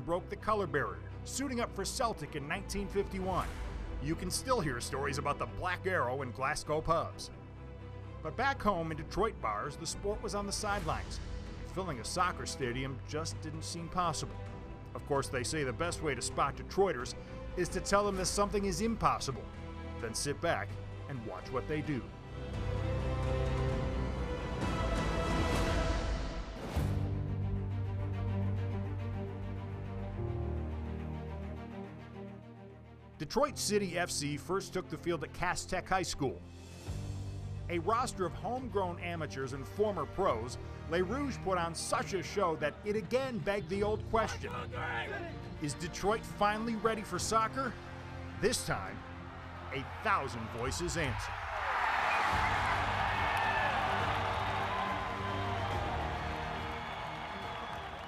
broke the color barrier, suiting up for Celtic in 1951. You can still hear stories about the Black Arrow in Glasgow pubs. But back home in Detroit bars, the sport was on the sidelines. Filling a soccer stadium just didn't seem possible. Of course, they say the best way to spot Detroiters is to tell them that something is impossible. Then sit back and watch what they do. Detroit City FC first took the field at Cass Tech High School. A roster of homegrown amateurs and former pros, ROUGE put on such a show that it again begged the old question. Is Detroit finally ready for soccer? This time, 1,000 voices answer.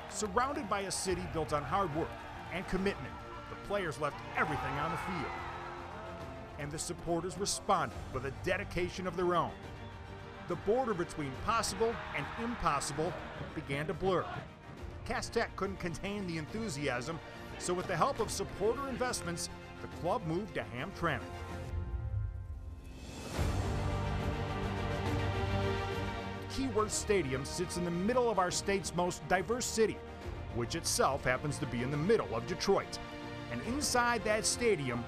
Surrounded by a city built on hard work and commitment, the players left everything on the field. And the supporters responded with a dedication of their own. The border between possible and impossible began to blur. Cass Tech couldn't contain the enthusiasm, so with the help of supporter investments, the club moved to Hamtramck. Keyworth Stadium sits in the middle of our state's most diverse city, which itself happens to be in the middle of Detroit. And inside that stadium,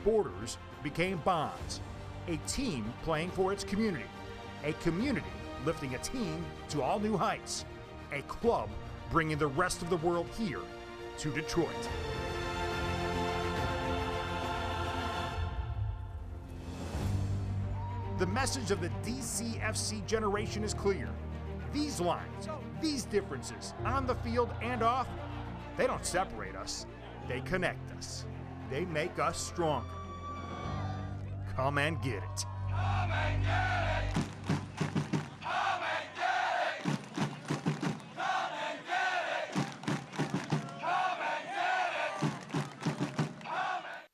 borders became bonds. A team playing for its community. A community lifting a team to all new heights. A club bringing the rest of the world here to Detroit. The message of the DCFC generation is clear. These lines, these differences, on the field and off, they don't separate us. They connect us. They make us stronger. Come and get it. Come and get it. Come and get it. Come and get it. Come and get it. Come and...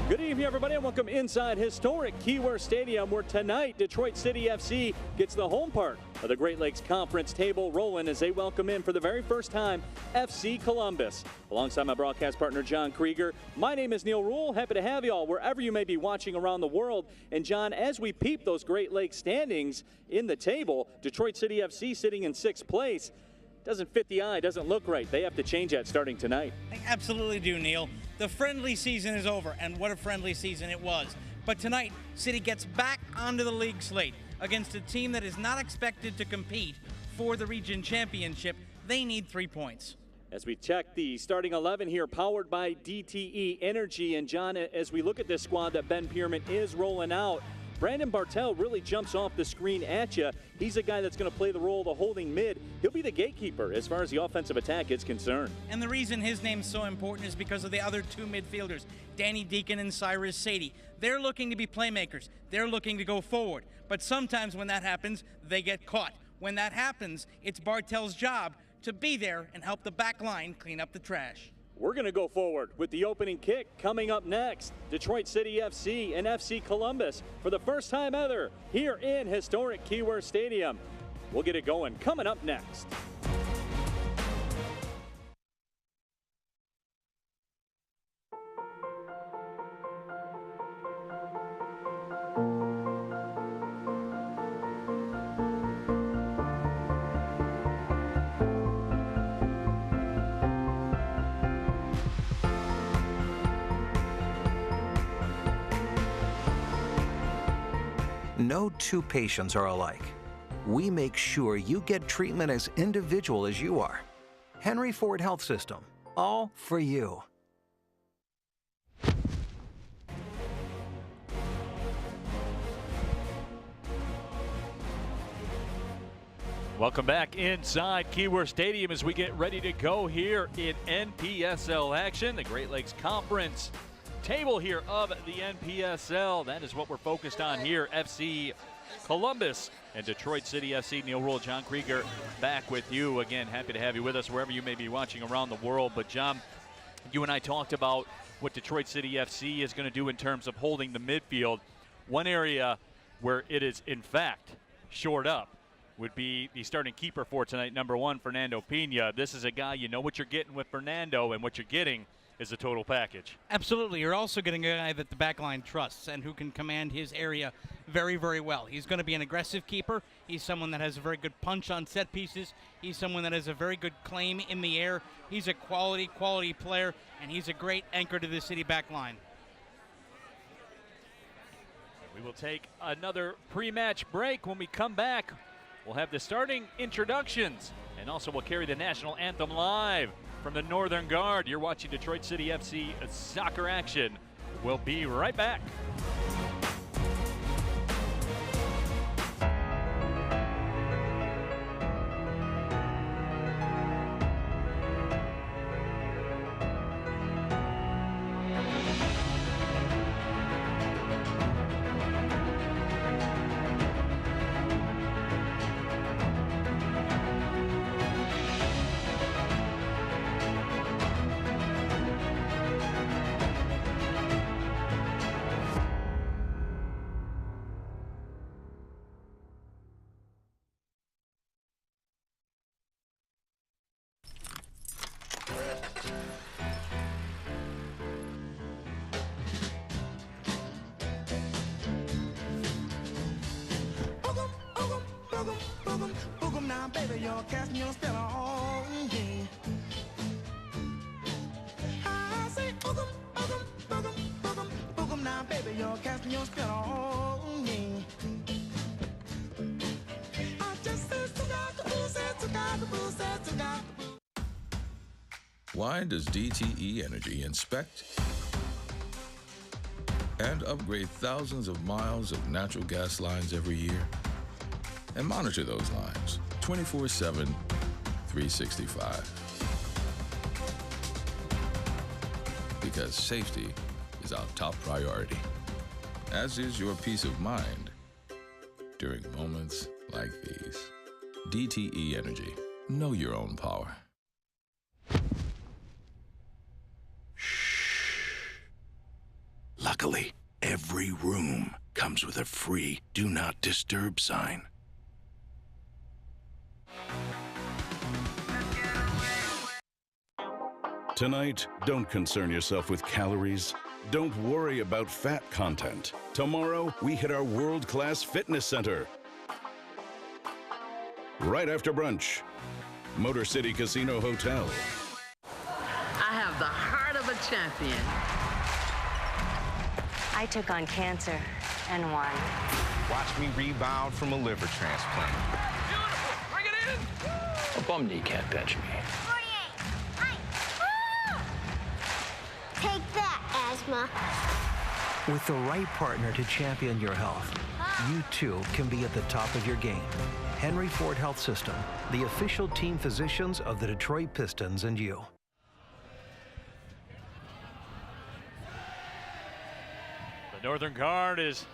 Good evening, everybody, and welcome inside historic Keyworth Stadium, where tonight Detroit City FC gets the home part of the Great Lakes Conference table rolling as they welcome in for the very first time FC Columbus. Alongside my broadcast partner John Krieger, my name is Neil Rule. Happy to have you all wherever you may be watching around the world. And John, as we peep those Great Lakes standings in the table, Detroit City FC sitting in 6th place. Doesn't fit the eye, doesn't look right. They have to change that starting tonight. They absolutely do, Neil. The friendly season is over, and what a friendly season it was. But tonight, City gets back onto the league slate against a team that is not expected to compete for the region championship. They need 3 points. As we check the starting 11 here, powered by DTE Energy. And John, as we look at this squad that Ben Pierman is rolling out, Brandon Bartel really jumps off the screen at you. He's a guy that's going to play the role of the holding mid. He'll be the gatekeeper as far as the offensive attack is concerned. And the reason his name's so important is because of the other two midfielders, Danny Deacon and Cyrus Sadie. They're looking to be playmakers. They're looking to go forward. But sometimes when that happens, they get caught. When that happens, it's Bartel's job to be there and help the back line clean up the trash. We're going to go forward with the opening kick coming up next. Detroit City FC and FC Columbus for the first time ever here in historic Keyworth Stadium. We'll get it going coming up next. No two patients are alike. We make sure you get treatment as individual as you are. Henry Ford Health System, all for you. Welcome back inside Keyworth Stadium as we get ready to go here in NPSL action, the Great Lakes Conference table here of the NPSL. That is what we're focused on here. FC Columbus and Detroit City FC. Neil Rule, John Krieger back with you. Again, happy to have you with us wherever you may be watching around the world. But John, you and I talked about what Detroit City FC is going to do in terms of holding the midfield. One area where it is in fact shored up would be the starting keeper for tonight, number 1, Fernando Pena. This is a guy, you know what you're getting with Fernando, and what you're getting is a total package. Absolutely. You're also getting a guy that the back line trusts and who can command his area very, very well. He's going to be an aggressive keeper. He's someone that has a very good punch on set pieces. He's someone that has a very good claim in the air. He's a quality player, and he's a great anchor to the City back line. We will take another pre-match break. When we come back, we'll have the starting introductions, and also we'll carry the national anthem live from the Northern Guard. You're watching Detroit City FC soccer action. We'll be right back. You're casting your spell on me. I say, boogum, boogum, boogum, boogum, boogum now, baby, you're casting your spell on me. I just said, sugar-caboo, said, sugar-caboo, said, sugar-caboo. Why does DTE Energy inspect and upgrade thousands of miles of natural gas lines every year and monitor those lines 24/7, 365? Because safety is our top priority, as is your peace of mind during moments like these. DTE Energy. Know your own power. Luckily, every room comes with a free Do Not Disturb sign. Tonight, don't concern yourself with calories. Don't worry about fat content. Tomorrow, we hit our world-class fitness center. Right after brunch, Motor City Casino Hotel. I have the heart of a champion. I took on cancer and won. Watch me rebound from a liver transplant. Beautiful! Bring it in! A bum knee can't bench me. 48. Take that, asthma. With the right partner to champion your health, you too can be at the top of your game. Henry Ford Health System, the official team physicians of the Detroit Pistons and you. The Northern Guard is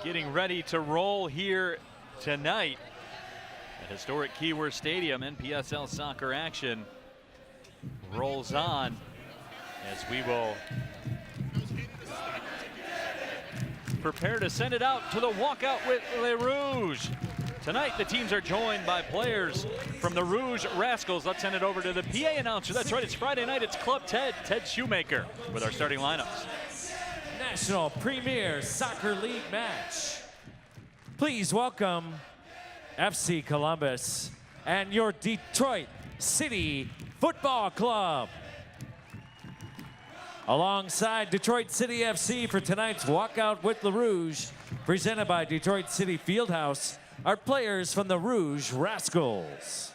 getting ready to roll here tonight at historic Keyworth Stadium. NPSL soccer action rolls on as we will prepare to send it out to the walkout with ROUGE. Tonight, the teams are joined by players from the ROUGE RASCALS. Let's send it over to the PA announcer. That's right, it's Friday night. It's Club Ted Shoemaker with our starting lineups. National Premier Soccer League match. Please welcome FC Columbus and your Detroit City Football Club. Alongside Detroit City FC for tonight's walkout with ROUGE, presented by Detroit City Fieldhouse, are players from the ROUGE RASCALS.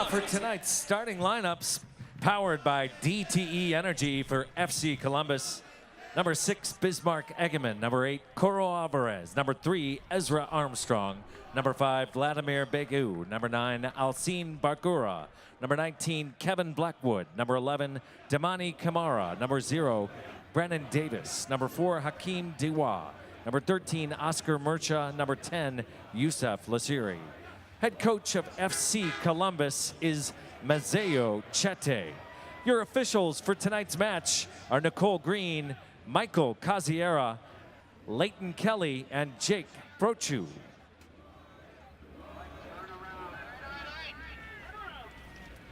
For tonight's starting lineups, powered by DTE Energy for FC Columbus. Number 6, Bismarck Egeman. Number 8, Coro Alvarez. Number 3, Ezra Armstrong. Number 5, Vladimir Begu. Number 9, Alcine Bargura. Number 19, Kevin Blackwood. Number 11, Damani Kamara. Number 0, Brandon Davis. Number 4, Hakeem Diwa. Number 13, Oscar Murcha. Number 10, Youssef Lasiri. Head coach of FC Columbus is Mazeo Chete. Your officials for tonight's match are Nicole Green, Michael Caziera, Leighton Kelly, and Jake Brochu.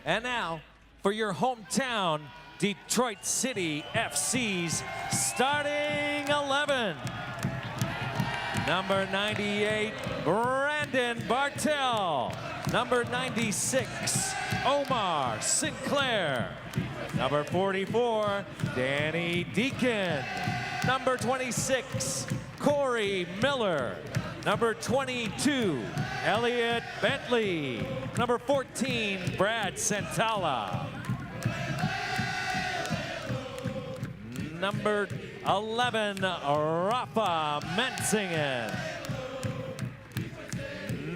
And now, for your hometown, Detroit City FC's starting 11. Number 98, Brandon Bartel. Number 96, Omar Sinclair. Number 44, Danny Deacon. Number 26, Corey Miller. Number 22, Elliot Bentley. Number 14, Brad Santala. Number 11, Rafa Menzingen.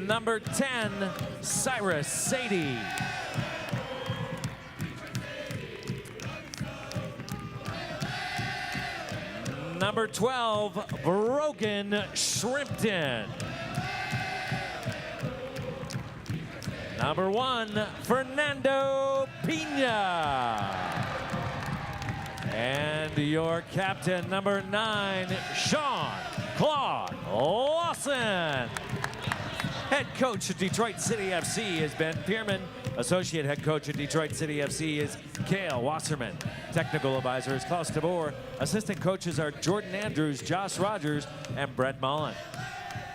Number 10, Cyrus Sadie. Number 12, Brogan Shrimpton. Number 1, Fernando Pina. And your captain, number 9, Sean Claude Lawson. Head coach of Detroit City FC is Ben Pierman. Associate head coach of Detroit City FC is Cale Wasserman. Technical advisor is Klaus DeBoer. Assistant coaches are Jordan Andrews, Josh Rogers, and Brett Mullen.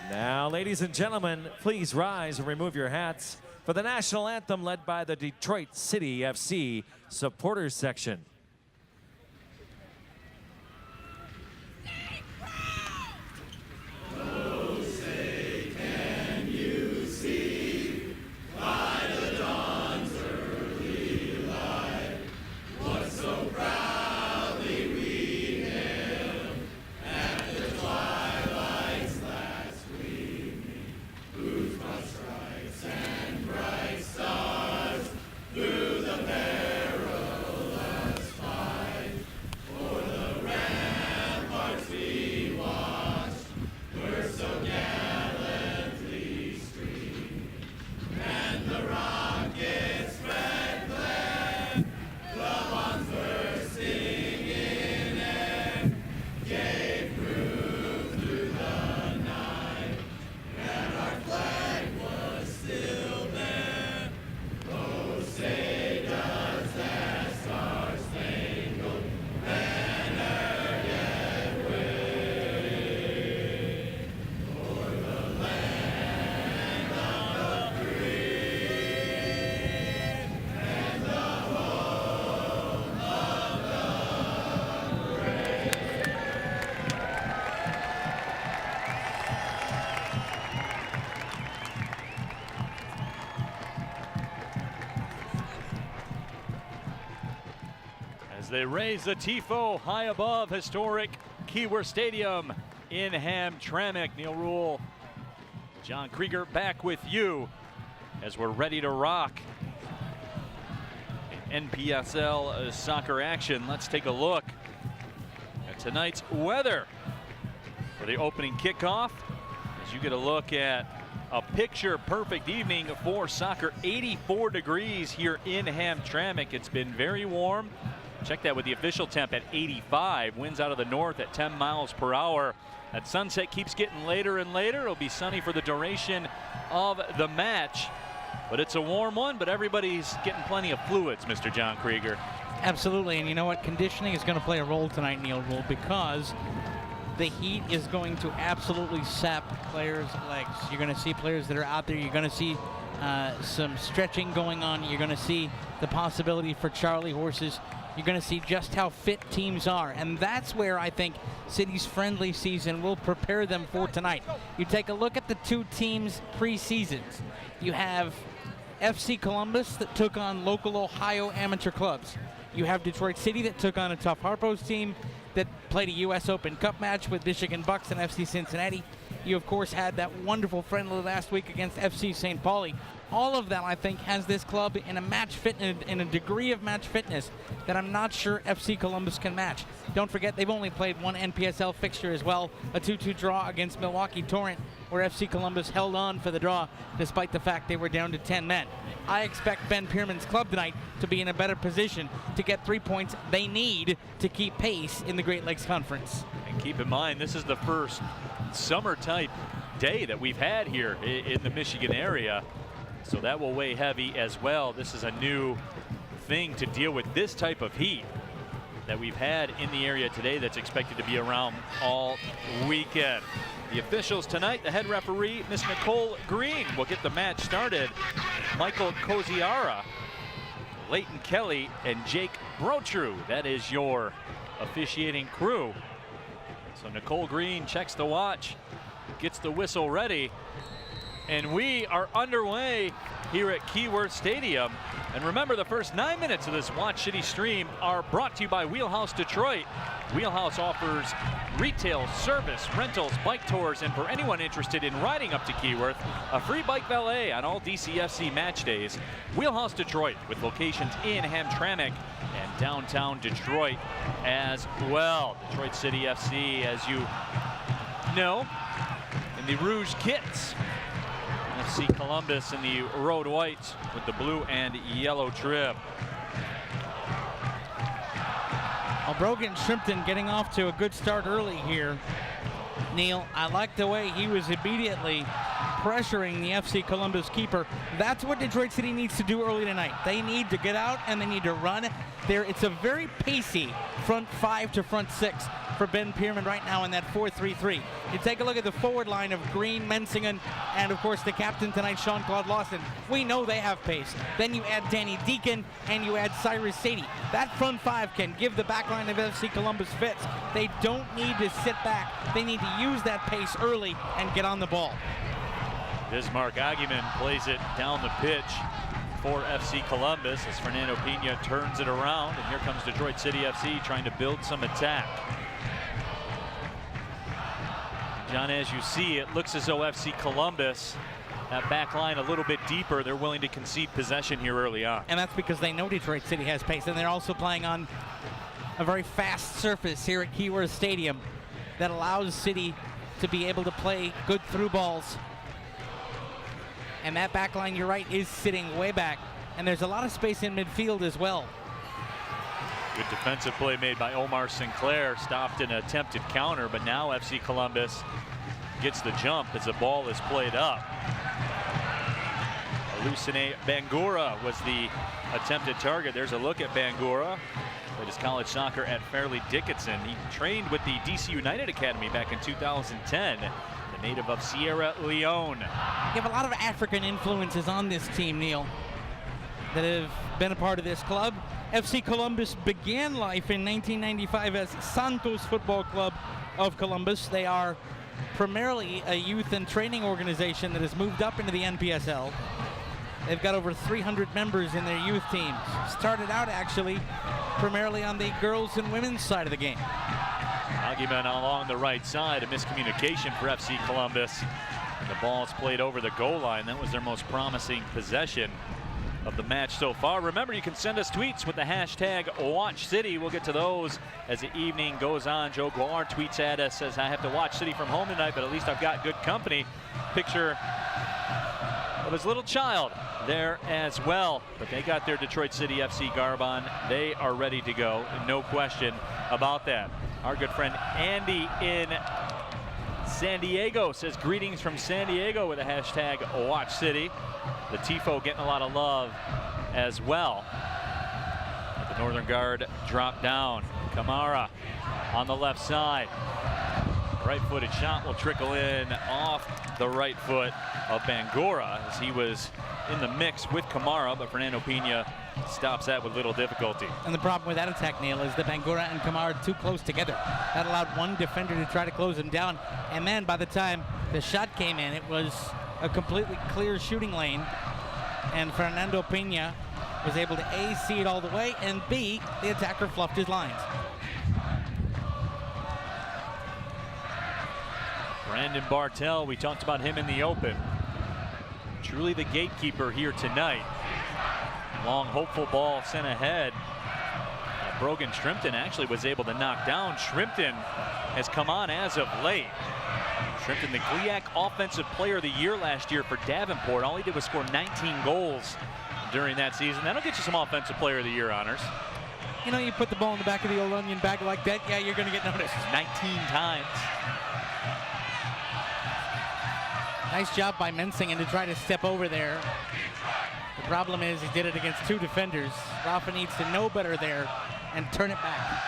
Now, ladies and gentlemen, please rise and remove your hats for the national anthem led by the Detroit City FC supporters section. They raise the tifo high above historic Keyworth Stadium in Hamtramck. Neil Rule, John Krieger back with you as we're ready to rock in NPSL soccer action. Let's take a look at tonight's weather for the opening kickoff as you get a look at a picture perfect evening for soccer. 84 degrees here in Hamtramck. It's been very warm. Check that with the official temp at 85. Winds out of the north at 10 miles per hour. That sunset keeps getting later and later. It'll be sunny for the duration of the match. But it's a warm one, but everybody's getting plenty of fluids, Mr. John Krieger. Absolutely, and you know what? Conditioning is going to play a role tonight, Neil Rule, because the heat is going to absolutely sap players' legs. You're going to see players that are out there. You're going to see some stretching going on. You're going to see the possibility for Charlie horses. You're going to see just how fit teams are, and that's where I think City's friendly season will prepare them for tonight. You take a look at the two teams' pre-seasons. You have FC Columbus that took on local Ohio amateur clubs. You have Detroit City that took on a tough Harpo's team, that played a U.S. Open Cup match with Michigan Bucks and FC Cincinnati. You, of course, had that wonderful friendly last week against FC St. Pauli. All of that, I think, has this club in a match fit, in a degree of match fitness that I'm not sure FC Columbus can match. Don't forget, they've only played one NPSL fixture as well, a 2-2 draw against Milwaukee Torrent, where FC Columbus held on for the draw despite the fact they were down to 10 men. I expect Ben Pierman's club tonight to be in a better position to get 3 points they need to keep pace in the Great Lakes Conference. And keep in mind, this is the first summer-type day that we've had here in the Michigan area, so that will weigh heavy as well. This is a new thing to deal with, this type of heat that we've had in the area today that's expected to be around all weekend. The officials tonight, the head referee, Miss Nicole Green, will get the match started. Michael Koziara, Leighton Kelly, and Jake Brotru. That is your officiating crew. So Nicole Green checks the watch, gets the whistle ready, and we are underway here at Keyworth Stadium. And remember, the first 9 minutes of this Watch City stream are brought to you by Wheelhouse Detroit. Wheelhouse offers retail, service, rentals, bike tours, and for anyone interested in riding up to Keyworth, a free bike valet on all DCFC match days. Wheelhouse Detroit, with locations in Hamtramck and downtown Detroit as well. Detroit City FC, as you know, in the Rouge kits. FC Columbus in the road whites with the blue and yellow trim. Well, Brogan Shrimpton getting off to a good start early here. Neil, I like the way he was immediately pressuring the FC Columbus keeper. That's what Detroit City needs to do early tonight. They need to get out and they need to run. It's a very pacey front 5 to front 6 for Ben Pierman right now in that 4-3-3. You take a look at the forward line of Green, Mensingen, and of course the captain tonight, Sean-Claude Lawson. We know they have pace. Then you add Danny Deacon and you add Cyrus Sadie. That front 5 can give the back line of FC Columbus fits. They don't need to sit back. They need to use that pace early and get on the ball. Bismarck Aguiman plays it down the pitch for FC Columbus as Fernando Pena turns it around, and here comes Detroit City FC trying to build some attack. John, as you see, it looks as though FC Columbus, that back line a little bit deeper, they're willing to concede possession here early on. And that's because they know Detroit City has pace, and they're also playing on a very fast surface here at Keyworth Stadium that allows City to be able to play good through balls. And that back line, you're right, is sitting way back. And there's a lot of space in midfield as well. Good defensive play made by Omar Sinclair, stopped an attempted counter, but now FC Columbus gets the jump as the ball is played up. Lucene Bangura was the attempted target. There's a look at Bangura. Played his college soccer at Fairleigh Dickinson. He trained with the DC United Academy back in 2010. The native of Sierra Leone. You have a lot of African influences on this team, Neil, that have been a part of this club. FC Columbus began life in 1995 as Santos Football Club of Columbus. They are primarily a youth and training organization that has moved up into the NPSL. They've got over 300 members in their youth teams. Started out actually primarily on the girls and women's side of the game. Aguiman along the right side, a miscommunication for FC Columbus. And the ball's played over the goal line. That was their most promising possession of the match so far. Remember, you can send us tweets with the hashtag WatchCity. We'll get to those as the evening goes on. Joe Guar tweets at us, says, I have to watch City from home tonight, but at least I've got good company. Picture of his little child there as well. But they got their Detroit City FC garb on. They are ready to go, no question about that. Our good friend Andy in San Diego says, greetings from San Diego with the hashtag WatchCity. The Tifo getting a lot of love as well. The Northern Guard drop down. Kamara on the left side. Right-footed shot will trickle in off the right foot of Bangura as he was in the mix with Kamara, but Fernando Pena stops that with little difficulty. And the problem with that attack, Neil, is that Bangura and Kamara are too close together. That allowed one defender to try to close him down. And then by the time the shot came in, it was a completely clear shooting lane. And Fernando Pena was able to A, see it all the way, and B, the attacker fluffed his lines. Brandon Bartell, we talked about him in the open. Truly the gatekeeper here tonight. Long, hopeful ball sent ahead. Brogan Shrimpton actually was able to knock down. Shrimpton has come on as of late. Shrimpton, the GLIAC Offensive Player of the Year last year for Davenport. All he did was score 19 goals during that season. That'll get you some Offensive Player of the Year honors. You know, you put the ball in the back of the old onion bag like that, yeah, you're going to get noticed. 19 times. Nice job by Mensingen to try to step over there. The problem is he did it against 2 defenders. Rafa needs to know better there and turn it back.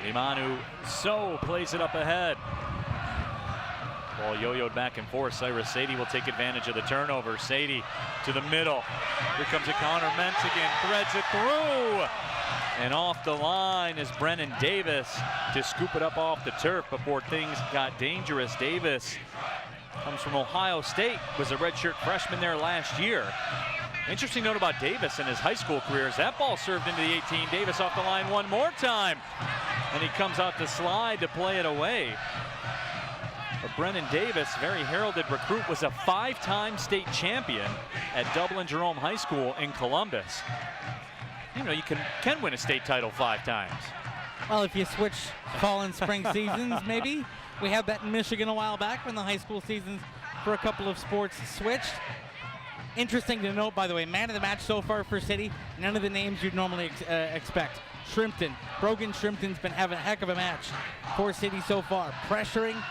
Imanu so plays it up ahead. Ball yo-yoed back and forth. Cyrus Sadie will take advantage of the turnover. Sadie to the middle. Here comes a counter. Mensingen threads it through. And off the line is Brennan Davis to scoop it up off the turf before things got dangerous. Davis comes from Ohio State, was a redshirt freshman there last year. Interesting note about Davis in his high school career is that ball served into the 18. Davis off the line one more time. And he comes out the slide to play it away. But Brennan Davis, very heralded recruit, was a 5-time state champion at Dublin Jerome High School in Columbus. You know, you can win a state title 5 times. Well, if you switch fall and spring seasons, maybe. We had that in Michigan a while back when the high school seasons for a couple of sports switched. Interesting to note, by the way, man of the match so far for City, none of the names you'd normally expect. Shrimpton, Brogan Shrimpton's been having a heck of a match for City so far. Pressuring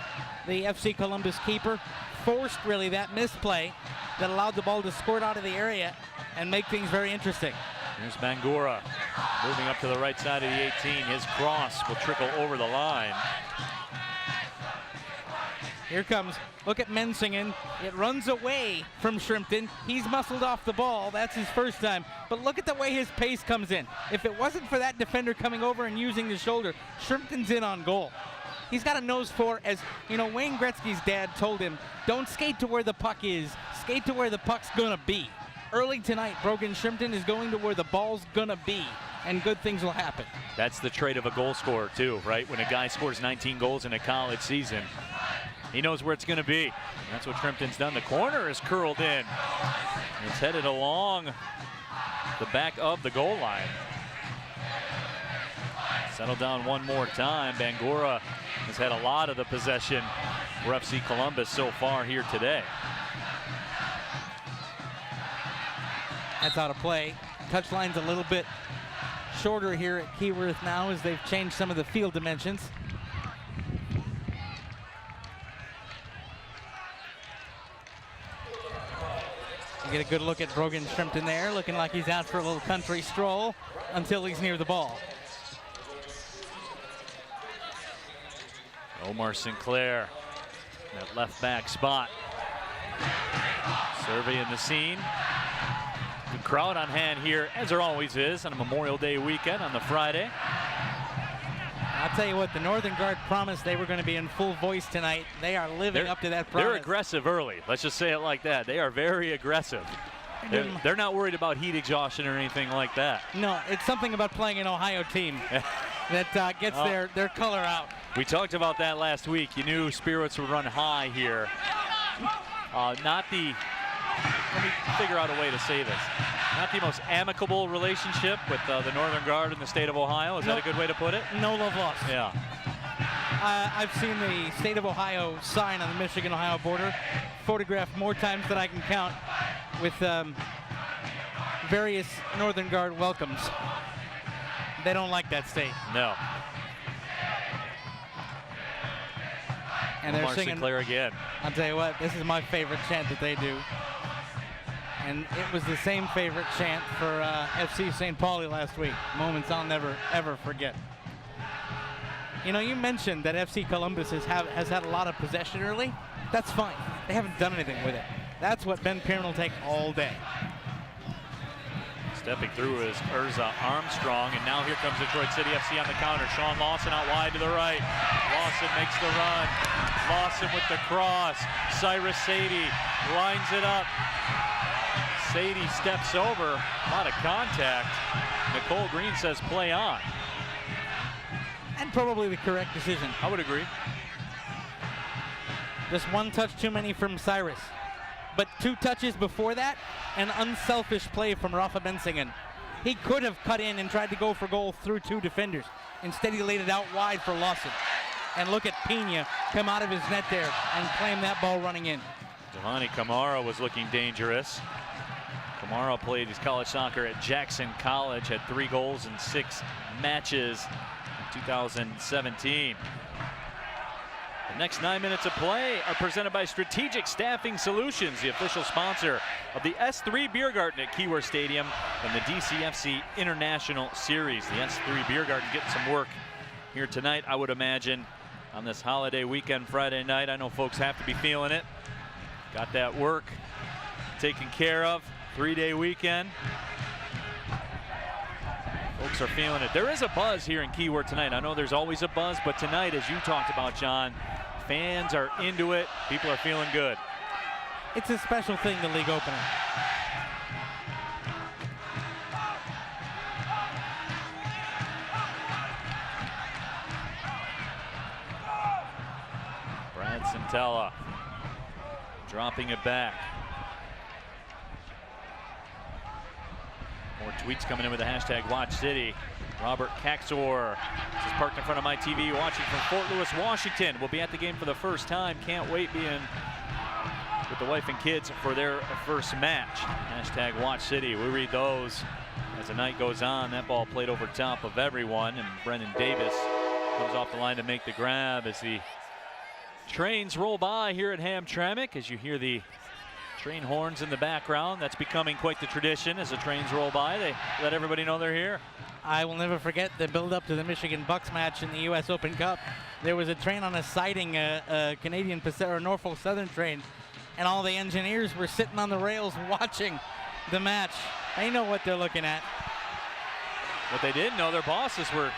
the FC Columbus keeper, forced really that misplay that allowed the ball to squirt out of the area and make things very interesting. Here's Bangura moving up to the right side of the 18. His cross will trickle over the line. Here comes, look at Mensingen. It runs away from Shrimpton. He's muscled off the ball. That's his first time. But look at the way his pace comes in. If it wasn't for that defender coming over and using the shoulder, Shrimpton's in on goal. He's got a nose for, as you know, Wayne Gretzky's dad told him, don't skate to where the puck is, skate to where the puck's gonna be. Early tonight, Brogan Shrimpton is going to where the ball's gonna be, and good things will happen. That's the trait of a goal scorer too, right? When a guy scores 19 goals in a college season, he knows where it's gonna be. And that's what Shrimpton's done. The corner is curled in. It's headed along the back of the goal line. Settle down one more time. Bangura has had a lot of the possession for FC Columbus so far here today. That's out of play. Touchline's a little bit shorter here at Keyworth now as they've changed some of the field dimensions. You get a good look at Brogan Shrimpton there, looking like he's out for a little country stroll until he's near the ball. Omar Sinclair, that left back spot. Surveying the scene. Good crowd on hand here, as there always is on a Memorial Day weekend on the Friday. I'll tell you what, the Northern Guard promised they were going to be in full voice tonight. They are living up to that promise. They're aggressive early. Let's just say it like that. They are very aggressive. They're not worried about heat exhaustion or anything like that. No, it's something about playing an Ohio team that gets their color out. We talked about that last week. You knew spirits would run high here. Let me figure out a way to say this. Not the most amicable relationship with the Northern Guard in the state of Ohio. Is that a good way to put it? No love lost. Yeah. I've seen the state of Ohio sign on the Michigan-Ohio border, photographed more times than I can count, with various Northern Guard welcomes. They don't like that state. No. And they're Omar singing Sinclair again. I'll tell you what, this is my favorite chant that they do. And it was the same favorite chant for FC St. Pauli last week. Moments I'll never, ever forget. You know, you mentioned that FC Columbus has had a lot of possession early. That's fine. They haven't done anything with it. That's what Ben Pierron will take all day. Stepping through is Urza Armstrong, and now here comes Detroit City FC on the counter. Sean Lawson out wide to the right. Lawson makes the run. Lawson with the cross. Cyrus Sadie lines it up. Sadie steps over. A lot of contact. Nicole Green says play on. And probably the correct decision. I would agree. Just one touch too many from Cyrus. But 2 touches before that, an unselfish play from Rafa Bensingen. He could have cut in and tried to go for goal through 2 defenders. Instead, he laid it out wide for Lawson. And look at Pena come out of his net there and claim that ball running in. Giovanni Kamara was looking dangerous. Kamara played his college soccer at Jackson College, had 3 goals in 6 matches in 2017. The next 9 minutes of play are presented by Strategic Staffing Solutions, the official sponsor of the S3 Beer Garden at Keyworth Stadium and the DCFC International Series. The S3 Beer Garden getting some work here tonight, I would imagine, on this holiday weekend Friday night. I know folks have to be feeling it. Got that work taken care of. 3-day weekend. Folks are feeling it. There is a buzz here in Keyworth tonight. I know there's always a buzz, but tonight, as you talked about, John, fans are into it. People are feeling good. It's a special thing, the league opener. Brad Centella dropping it back. More tweets coming in with the hashtag WatchCity. Robert Caxor is parked in front of my TV watching from Fort Lewis, Washington. Will be at the game for the first time. Can't wait being with the wife and kids for their first match. Hashtag WatchCity. We read those as the night goes on. That ball played over top of everyone, and Brendan Davis comes off the line to make the grab as the trains roll by here at Hamtramck. As you hear the train horns in the background, that's becoming quite the tradition. As the trains roll by, they let everybody know they're here. I will never forget the build-up to the Michigan Bucks match in the U.S. Open Cup. There was a train on a siding, a Canadian Pacific or Norfolk Southern train, and all the engineers were sitting on the rails watching the match. They know what they're looking at. What they didn't know, their bosses were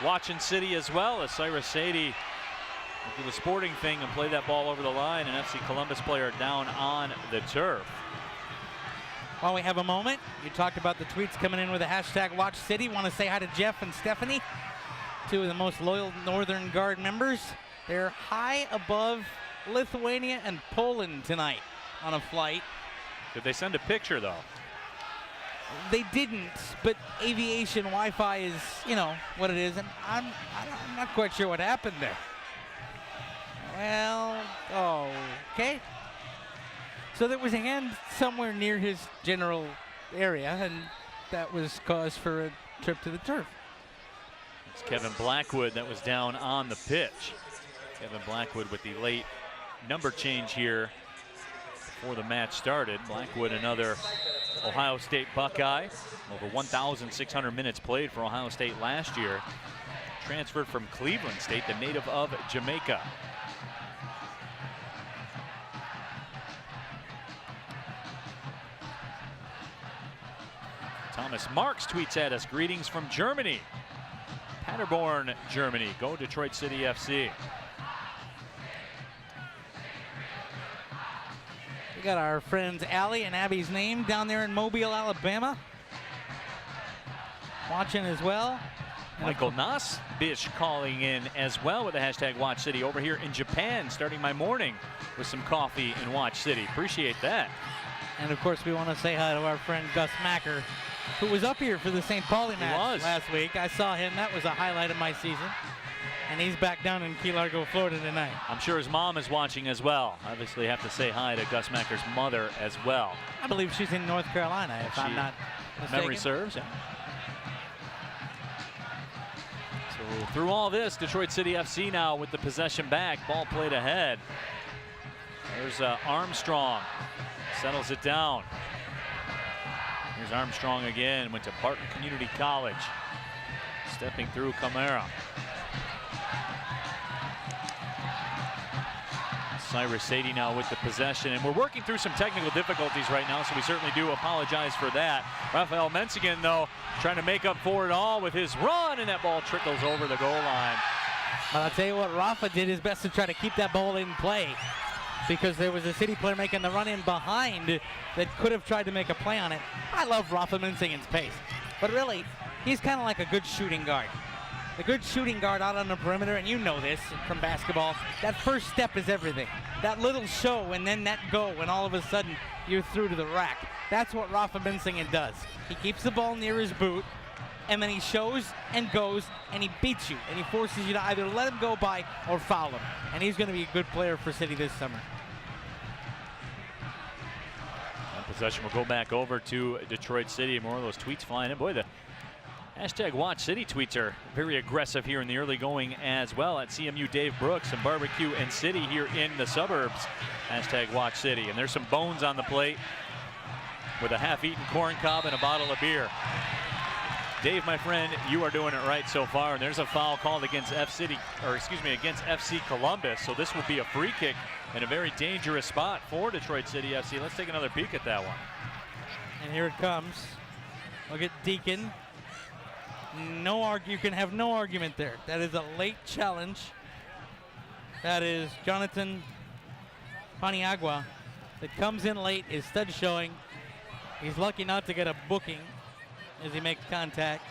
watching City as well, as Cyrus Sadie do the sporting thing and play that ball over the line. An FC Columbus player down on the turf. While we have a moment, you talked about the tweets coming in with the hashtag WatchCity. Want to say hi to Jeff and Stephanie, 2 of the most loyal Northern Guard members. They're high above Lithuania and Poland tonight on a flight. Did they send a picture, though? They didn't, but aviation Wi-Fi is, you know, what it is, and I'm not quite sure what happened there. Well, okay. So there was a hand somewhere near his general area, and that was cause for a trip to the turf. It's Kevin Blackwood that was down on the pitch. Kevin Blackwood with the late number change here before the match started. Blackwood, another Ohio State Buckeye. Over 1,600 minutes played for Ohio State last year. Transferred from Cleveland State, the native of Jamaica. Thomas Marks tweets at us, greetings from Germany. Paderborn, Germany. Go Detroit City FC. We got our friends Allie and Abby's name down there in Mobile, Alabama. Watching as well. Michael Nasbish calling in as well with the hashtag WatchCity over here in Japan, starting my morning with some coffee in Watch City. Appreciate that. And of course, we want to say hi to our friend Gus Macker, who was up here for the St. Pauli match last week. I saw him. That was a highlight of my season. And he's back down in Key Largo, Florida tonight. I'm sure his mom is watching as well. Obviously have to say hi to Gus Macker's mother as well. I believe she's in North Carolina, if I'm not mistaken. Memory serves, yeah. So through all this, Detroit City FC now with the possession back. Ball played ahead. There's Armstrong. Settles it down. Here's Armstrong again. Went to Barton Community College. Stepping through Camara. Cyrus Sadie now with the possession, and we're working through some technical difficulties right now, so we certainly do apologize for that. Rafael Menzigen, though, trying to make up for it all with his run, and that ball trickles over the goal line. I'll tell you what, Rafa did his best to try to keep that ball in play, because there was a City player making the run in behind that could have tried to make a play on it. I love Rafa Menzigen's pace, but really, he's kind of like a good shooting guard. the good shooting guard out on the perimeter, and you know this from basketball, that first step is everything. That little show and then that go, and all of a sudden you're through to the rack. That's what Rafa Mensingen does. He keeps the ball near his boot, and then he shows and goes, and he beats you, and he forces you to either let him go by or foul him. And he's going to be a good player for City this summer. That possession will go back over to Detroit City. More of those tweets flying in. Boy, the hashtag Watch City tweets are very aggressive here in the early going as well at CMU Dave Brooks and Barbecue and City here in the suburbs. Hashtag Watch City. And there's some bones on the plate with a half-eaten corn cob and a bottle of beer. Dave, my friend, you are doing it right so far, and there's a foul called against against FC Columbus. So this will be a free kick in a very dangerous spot for Detroit City FC. Let's take another peek at that one. And here it comes. Look at Deacon. You can have no argument there. That is a late challenge. That is Jonathan Paniagua that comes in late. His stud showing. He's lucky not to get a booking as he makes contact.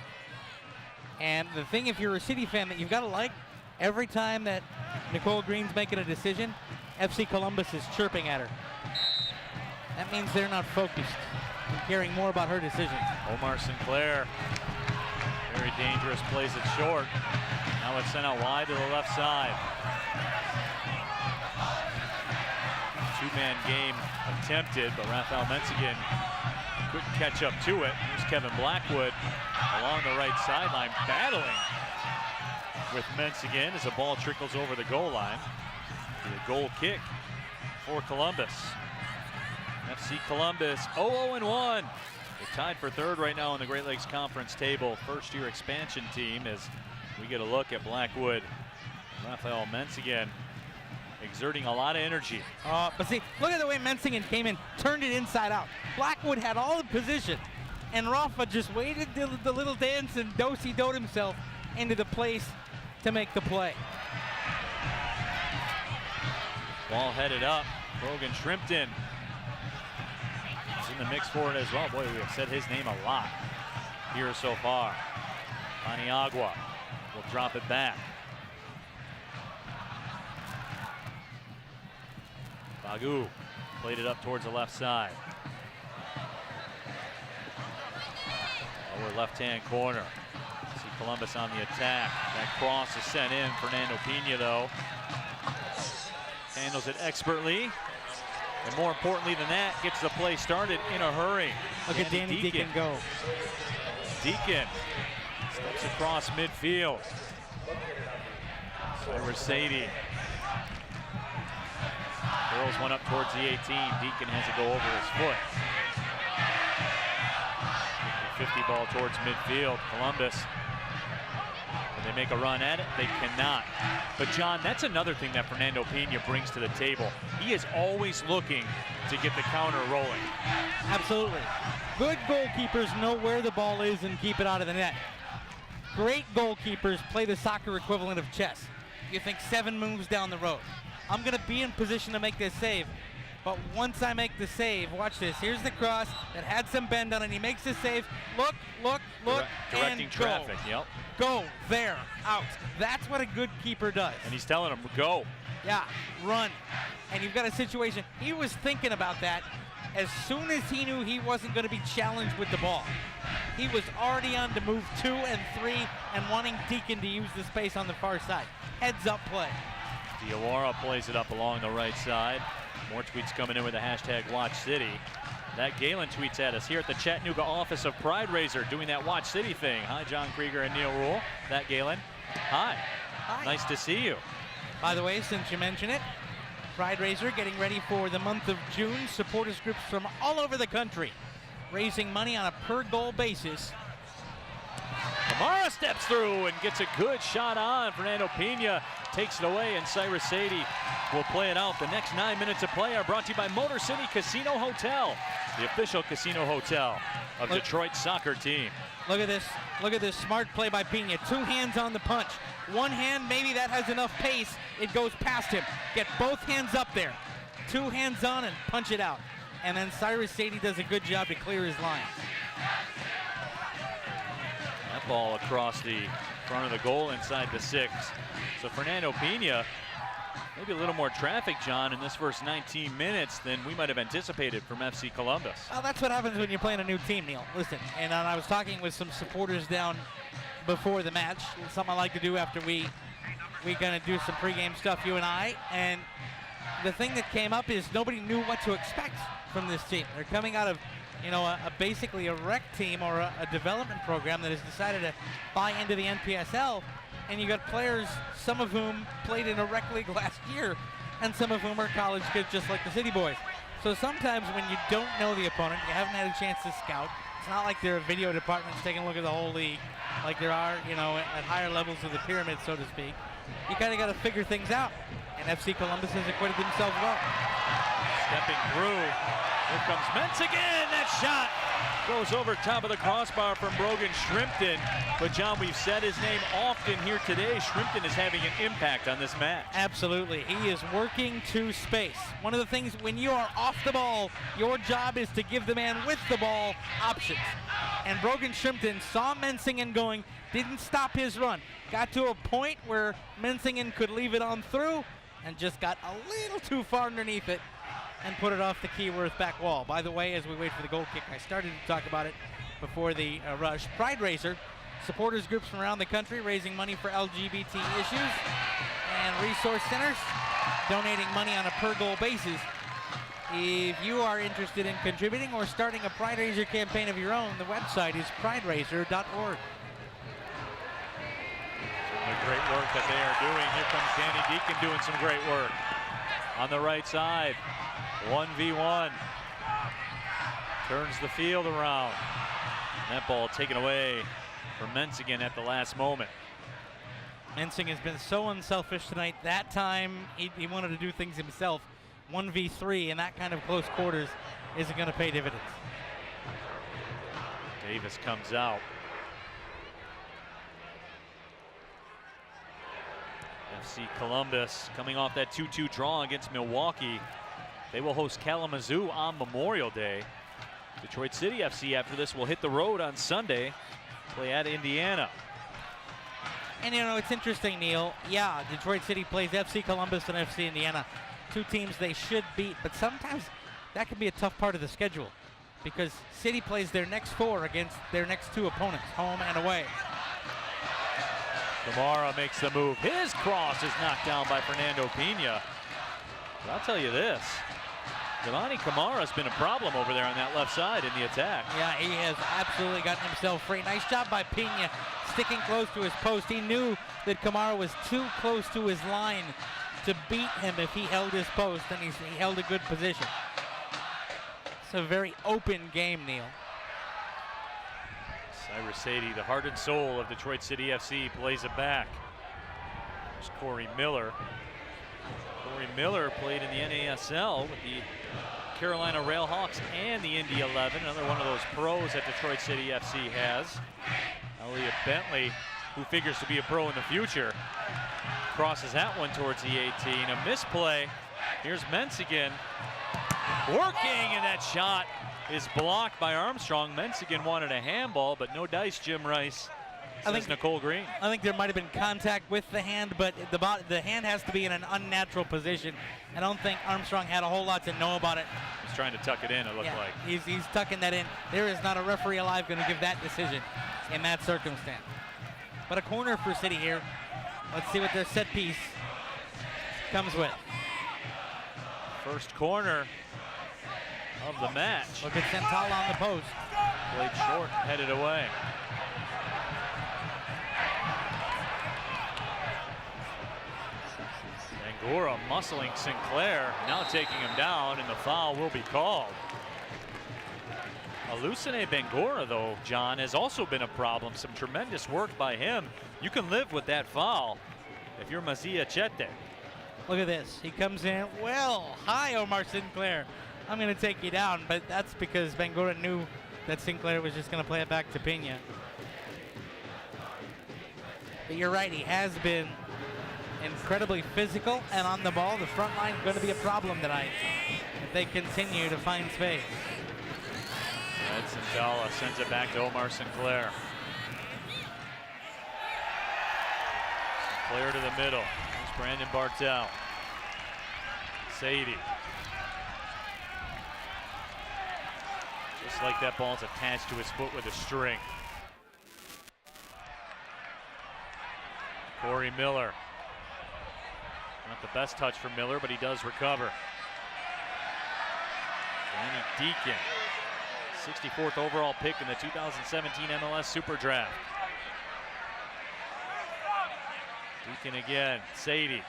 And the thing, if you're a City fan, that you've got to like, every time that Nicole Green's making a decision, FC Columbus is chirping at her. That means they're not focused and caring more about her decisions. Omar Sinclair, very dangerous, plays it short. Now it's sent out wide to the left side. Two-man game attempted, but Raphael Mensingen couldn't catch up to it. Here's Kevin Blackwood along the right sideline, battling with Mensingen as the ball trickles over the goal line. The goal kick for Columbus. FC Columbus 0-1. They're tied for third right now in the Great Lakes Conference table. First-year expansion team as we get a look at Blackwood. Raphael Mensingen exerting a lot of energy. But see, look at the way Mensingen came in, turned it inside out. Blackwood had all the position, and Rafa just waited the little dance and do-si-doed himself into the place to make the play. Ball headed up. Brogan Shrimpton is in the mix for it as well. Boy, we have said his name a lot here so far. Paniagua will drop it back. Bagu played it up towards the left side. Lower left-hand corner. See Columbus on the attack. That cross is sent in. Fernando Pena, though, handles it expertly. And more importantly than that, gets the play started in a hurry. Look at Danny Deacon go. Deacon steps across midfield. Cyrus Sadie throws one up towards the 18. Deacon has to go over his foot. 50 ball towards midfield. Columbus, can they make a run at it? They cannot. But John, that's another thing that Fernando Pena brings to the table. He is always looking to get the counter rolling. Absolutely. Good goalkeepers know where the ball is and keep it out of the net. Great goalkeepers play the soccer equivalent of chess. You think 7 moves down the road. I'm going to be in position to make this save, but once I make the save, watch this. Here's the cross that had some bend on it. He makes the save. Look, Directing and traffic, go. yep. Go, there, out. That's what a good keeper does. And he's telling him, go. Yeah, run. And you've got a situation. He was thinking about that as soon as he knew he wasn't going to be challenged with the ball. He was already on to move 2 and 3 and wanting Deacon to use the space on the far side. Heads up play. Diawara plays it up along the right side. More tweets coming in with the hashtag Watch City. That Galen tweets at us here at the Chattanooga office of Pride Raiser doing that Watch City thing. Hi, John Krieger and Neil Rule. That Galen. Hi. Nice to see you. By the way, since you mention it, Pride Raiser getting ready for the month of June. Supporters groups from all over the country raising money on a per goal basis. Kamara steps through and gets a good shot on. Fernando Pena takes it away, and Cyrus Sadie will play it out. The next 9 minutes of play are brought to you by Motor City Casino Hotel, the official casino hotel of Detroit's soccer team. Look at this. Look at this smart play by Pena. 2 hands on the punch. One hand, maybe that has enough pace. It goes past him. Get both hands up there. 2 hands on and punch it out. And then Cyrus Sadie does a good job to clear his line. That ball across the front of the goal inside the 6. So Fernando Pena, maybe a little more traffic, John, in this first 19 minutes than we might have anticipated from FC Columbus. Well, that's what happens when you're playing a new team, Neil. Listen, and I was talking with some supporters down before the match, something I like to do after we gonna do some pregame stuff, you and I, and the thing that came up is nobody knew what to expect from this team. They're coming out of, you know, basically a rec team or a development program that has decided to buy into the NPSL, and you got players, some of whom played in a rec league last year, and some of whom are college kids just like the City Boys. So sometimes when you don't know the opponent, you haven't had a chance to scout, it's not like there are video departments taking a look at the whole league like there are, you know, at higher levels of the pyramid, so to speak. You kind of got to figure things out, and FC Columbus has acquitted themselves well. Stepping through, here comes Mentz again. That shot goes over top of the crossbar from Brogan Shrimpton. But John, we've said his name often here today. Shrimpton is having an impact on this match. Absolutely, he is working to space. One of the things when you are off the ball, your job is to give the man with the ball options. And Brogan Shrimpton saw Mensingen going, didn't stop his run. Got to a point where Mensingen could leave it on through and just got a little too far underneath it and put it off the Keyworth back wall. By the way, as we wait for the goal kick, I started to talk about it before the rush. Pride Raiser, supporters groups from around the country raising money for LGBT issues and resource centers, donating money on a per goal basis. If you are interested in contributing or starting a Pride Raiser campaign of your own, the website is prideraiser.org. The great work that they are doing. Here comes Danny Deacon doing some great work. On the right side, 1v1. Turns the field around. And that ball taken away from Mensingen at the last moment. Mensingen has been so unselfish tonight. That time, he wanted to do things himself. 1v3 in that kind of close quarters isn't going to pay dividends. Davis comes out. FC Columbus coming off that 2-2 draw against Milwaukee. They will host Kalamazoo on Memorial Day. Detroit City FC after this will hit the road on Sunday, play at Indiana. And you know, it's interesting, Neil. Yeah, Detroit City plays FC Columbus and FC Indiana. Two teams they should beat, but sometimes that can be a tough part of the schedule because City plays their next 4 against their next 2 opponents, home and away. Kamara makes the move. His cross is knocked down by Fernando Pena. But I'll tell you this, Devani Kamara's been a problem over there on that left side in the attack. Yeah, he has absolutely gotten himself free. Nice job by Pena, sticking close to his post. He knew that Kamara was too close to his line to beat him if he held his post, and he held a good position. It's a very open game, Neil. Cyrus Sadie, the heart and soul of Detroit City FC, plays it back. There's Corey Miller. Corey Miller played in the NASL with the Carolina Railhawks and the Indy 11, another one of those pros that Detroit City FC has. Elliot Bentley, who figures to be a pro in the future, crosses that one towards the 18. A misplay. Here's Mensingen working, and that shot is blocked by Armstrong. Mensingen wanted a handball, but no dice, Jim Rice, says Nicole Green. I think there might have been contact with the hand, but the hand has to be in an unnatural position. I don't think Armstrong had a whole lot to know about it. He's trying to tuck it in, it looked like. He's tucking that in. There is not a referee alive going to give that decision in that circumstance. But a corner for City here. Let's see what their set piece comes with. First corner of the match. Look at Central on the post. Played short, headed away. Bangura muscling Sinclair, now taking him down, and the foul will be called. Alusene Bangura, though, John, has also been a problem. Some tremendous work by him. You can live with that foul if you're Mazia Chete. Look at this. He comes in. Well, hi, Omar Sinclair. I'm going to take you down, but that's because Bangura knew that Sinclair was just going to play it back to Pena. But you're right, he has been incredibly physical and on the ball. The front line is going to be a problem tonight if they continue to find space. Ed Sandala sends it back to Omar Sinclair. Flare to the middle. There's Brandon Bartel. Sadie. Just like that ball's attached to his foot with a string. Corey Miller. Not the best touch for Miller, but he does recover. Danny Deacon, 64th overall pick in the 2017 MLS Super Draft. Deacon again, Sadie.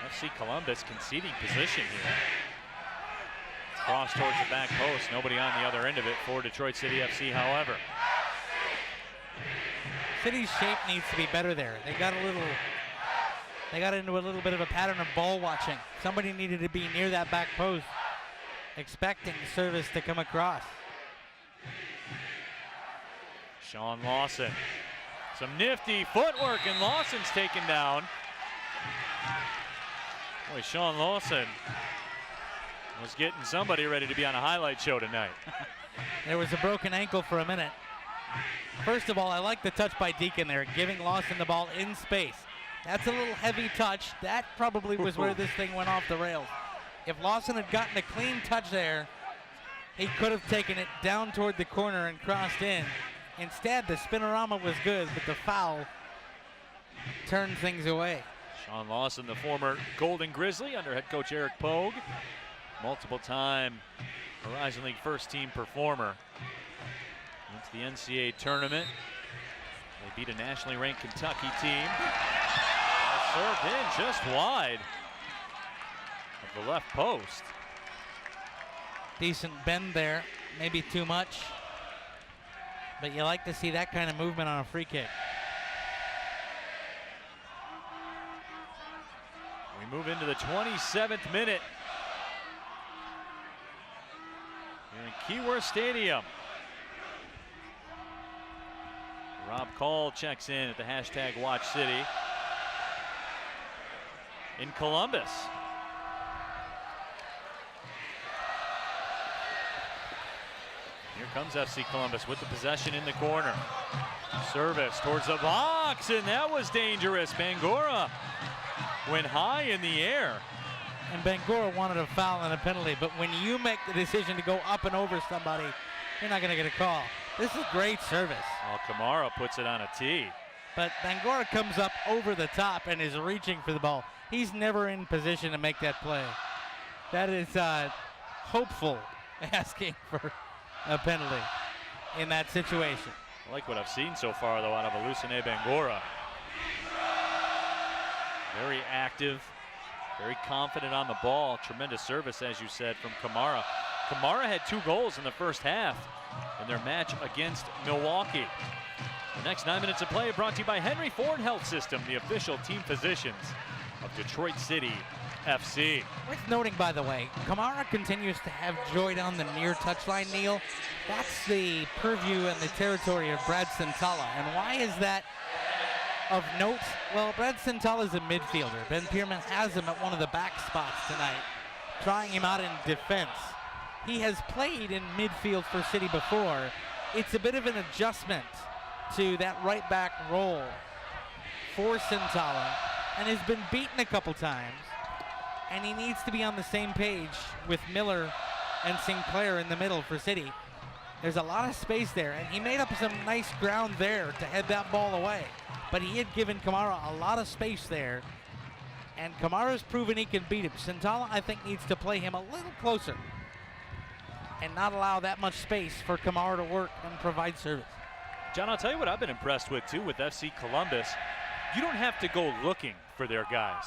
FC Columbus conceding position here. Cross towards the back post, nobody on the other end of it for Detroit City FC, however. City's shape needs to be better there. They got into a little bit of a pattern of ball watching. Somebody needed to be near that back post, expecting service to come across. Sean Lawson. Some nifty footwork, and Lawson's taken down. Boy, Sean Lawson was getting somebody ready to be on a highlight show tonight. There was a broken ankle for a minute. First of all, I like the touch by Deacon there, giving Lawson the ball in space. That's a little heavy touch. That probably was where this thing went off the rails. If Lawson had gotten a clean touch there, he could have taken it down toward the corner and crossed in. Instead, the spinorama was good, but the foul turned things away. Sean Lawson, the former Golden Grizzly under head coach Eric Pogue. Multiple-time Horizon League first-team performer. Into the NCAA tournament. They beat a nationally ranked Kentucky team. Served in just wide of the left post. Decent bend there, maybe too much. But you like to see that kind of movement on a free kick. We move into the 27th minute here in Keyworth Stadium. Rob Call checks in at the hashtag WatchCity in Columbus. Here comes FC Columbus with the possession in the corner. Service towards the box, and that was dangerous. Bangura went high in the air. And Bangura wanted a foul and a penalty, but when you make the decision to go up and over somebody, you're not going to get a call. This is great service. Oh, Kamara puts it on a tee. But Bangura comes up over the top and is reaching for the ball. He's never in position to make that play. That is hopeful asking for a penalty in that situation. I like what I've seen so far, though, out of Alusane Bangura. Very active, very confident on the ball. Tremendous service, as you said, from Kamara. Kamara had 2 goals in the first half in their match against Milwaukee. The next 9 minutes of play brought to you by Henry Ford Health System, the official team physicians of Detroit City FC. Worth noting, by the way, Kamara continues to have joy down the near touchline, Neil. That's the purview and the territory of Brad Santala. And why is that of note? Well, Brad Santala is a midfielder. Ben Pierman has him at one of the back spots tonight, trying him out in defense. He has played in midfield for City before. It's a bit of an adjustment to that right back role for Santala, and has been beaten a couple times. And he needs to be on the same page with Miller and Sinclair in the middle for City. There's a lot of space there, and he made up some nice ground there to head that ball away. But he had given Kamara a lot of space there, and Kamara's proven he can beat him. Santala, I think, needs to play him a little closer and not allow that much space for Kamara to work and provide service. John, I'll tell you what I've been impressed with, too, with FC Columbus. You don't have to go looking for their guys.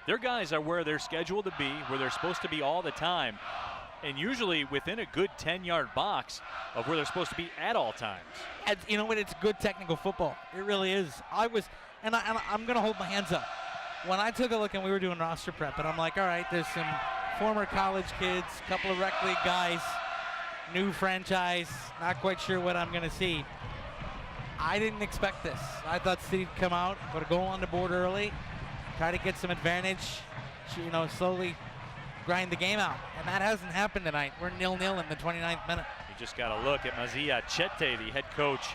Their guys are where they're scheduled to be, where they're supposed to be all the time, and usually within a good 10-yard box of where they're supposed to be at all times. And you know what? It's good technical football. It really is. I'm going to hold my hands up. When I took a look and we were doing roster prep, and I'm like, all right, there's some former college kids, a couple of rec league guys, new franchise, not quite sure what I'm going to see. I didn't expect this. I thought City'd come out, put a goal on the board early, try to get some advantage, slowly grind the game out. And that hasn't happened tonight. We're 0-0 in the 29th minute. You just got to look at Mazia Chete, the head coach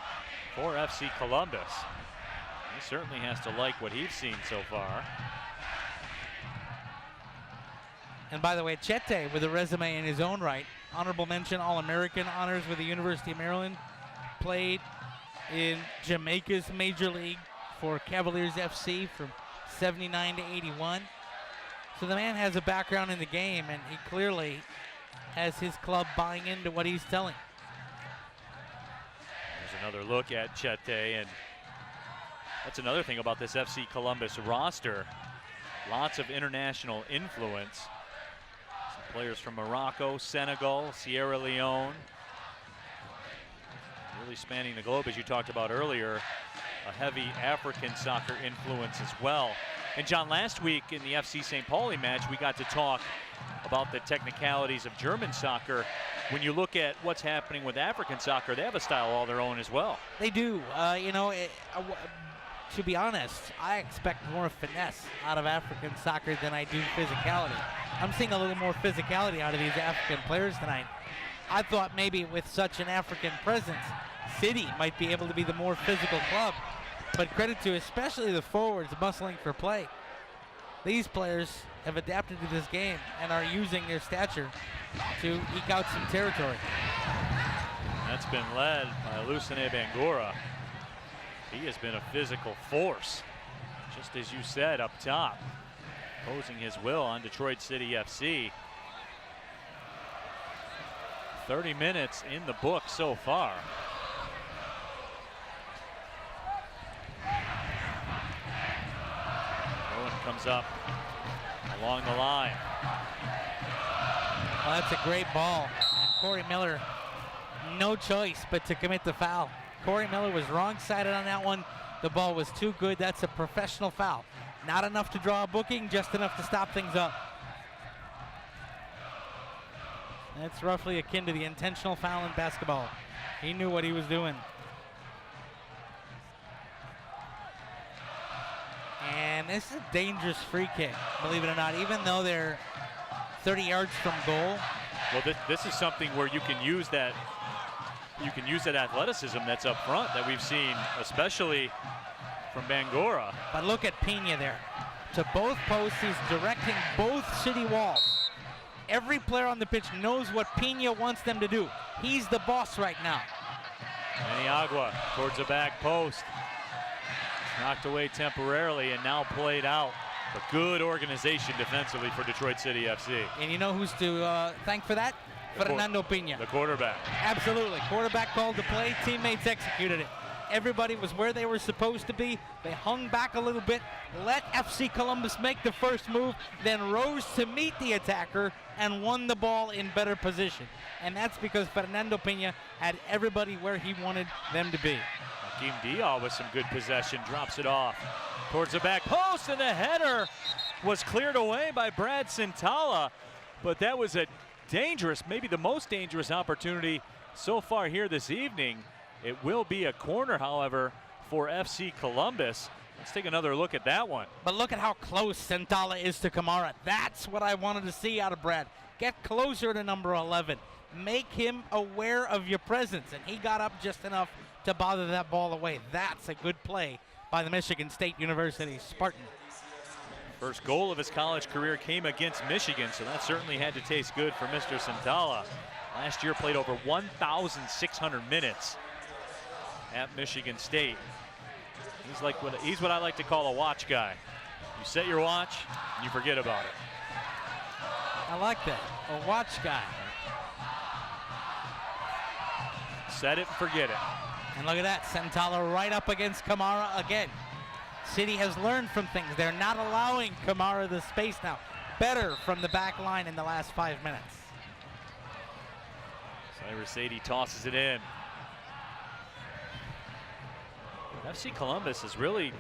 for FC Columbus. He certainly has to like what he's seen so far. And by the way, Chete with a resume in his own right. Honorable mention, All-American honors with the University of Maryland. Played in Jamaica's Major League for Cavaliers FC from 79 to 81. So the man has a background in the game, and he clearly has his club buying into what he's telling. There's another look at Chete, and that's another thing about this FC Columbus roster. Lots of international influence. Some players from Morocco, Senegal, Sierra Leone. Really spanning the globe, as you talked about earlier. A heavy African soccer influence as well. And John, last week in the FC St. Pauli match, we got to talk about the technicalities of German soccer. When you look at what's happening with African soccer, they have a style all their own as well. They do. You know, to be honest, I expect more finesse out of African soccer than I do physicality. I'm seeing a little more physicality out of these African players tonight. I thought maybe with such an African presence, City might be able to be the more physical club. But credit to especially the forwards muscling for play. These players have adapted to this game and are using their stature to eke out some territory. That's been led by Lucene Bangura. He has been a physical force, just as you said up top, imposing his will on Detroit City FC. 30 minutes in the book so far. Owen comes up along the line. Well, that's a great ball. And Corey Miller, no choice but to commit the foul. Corey Miller was wrong-sided on that one. The ball was too good. That's a professional foul. Not enough to draw a booking, just enough to stop things up. That's roughly akin to the intentional foul in basketball. He knew what he was doing. And this is a dangerous free kick, believe it or not, even though they're 30 yards from goal. Well, this is something where you can use that. You can use that athleticism that's up front that we've seen, especially from Bangura. But look at Pena there. To both posts, he's directing both City walls. Every player on the pitch knows what Pena wants them to do. He's the boss right now. PANIAGUA towards the back post. Knocked away temporarily and now played out. But good organization defensively for Detroit City FC. And you know who's to thank for that? Fernando Pena. The quarterback. Absolutely. Quarterback called the play. Teammates executed it. Everybody was where they were supposed to be. They hung back a little bit, let FC Columbus make the first move, then rose to meet the attacker and won the ball in better position. And that's because Fernando Pena had everybody where he wanted them to be. Hakeem Diaw with some good possession, drops it off towards the back post, and the header was cleared away by Brad Sintala. But that was a dangerous, maybe the most dangerous opportunity so far here this evening. It will be a corner, however, for FC Columbus. Let's take another look at that one. But look at how close Santala is to Kamara. That's what I wanted to see out of Brad. Get closer to number 11. Make him aware of your presence. And he got up just enough to bother that ball away. That's a good play by the Michigan State University Spartan. First goal of his college career came against Michigan, so that certainly had to taste good for Mr. Santala. Last year played over 1,600 minutes at Michigan State. He's what I like to call a watch guy. You set your watch, and you forget about it. I like that, a watch guy. Set it and forget it. And look at that, Santala right up against Kamara again. City has learned from things. They're not allowing Kamara the space now. Better from the back line in the last 5 minutes. Cyrus Sadie tosses it in. FC Columbus has really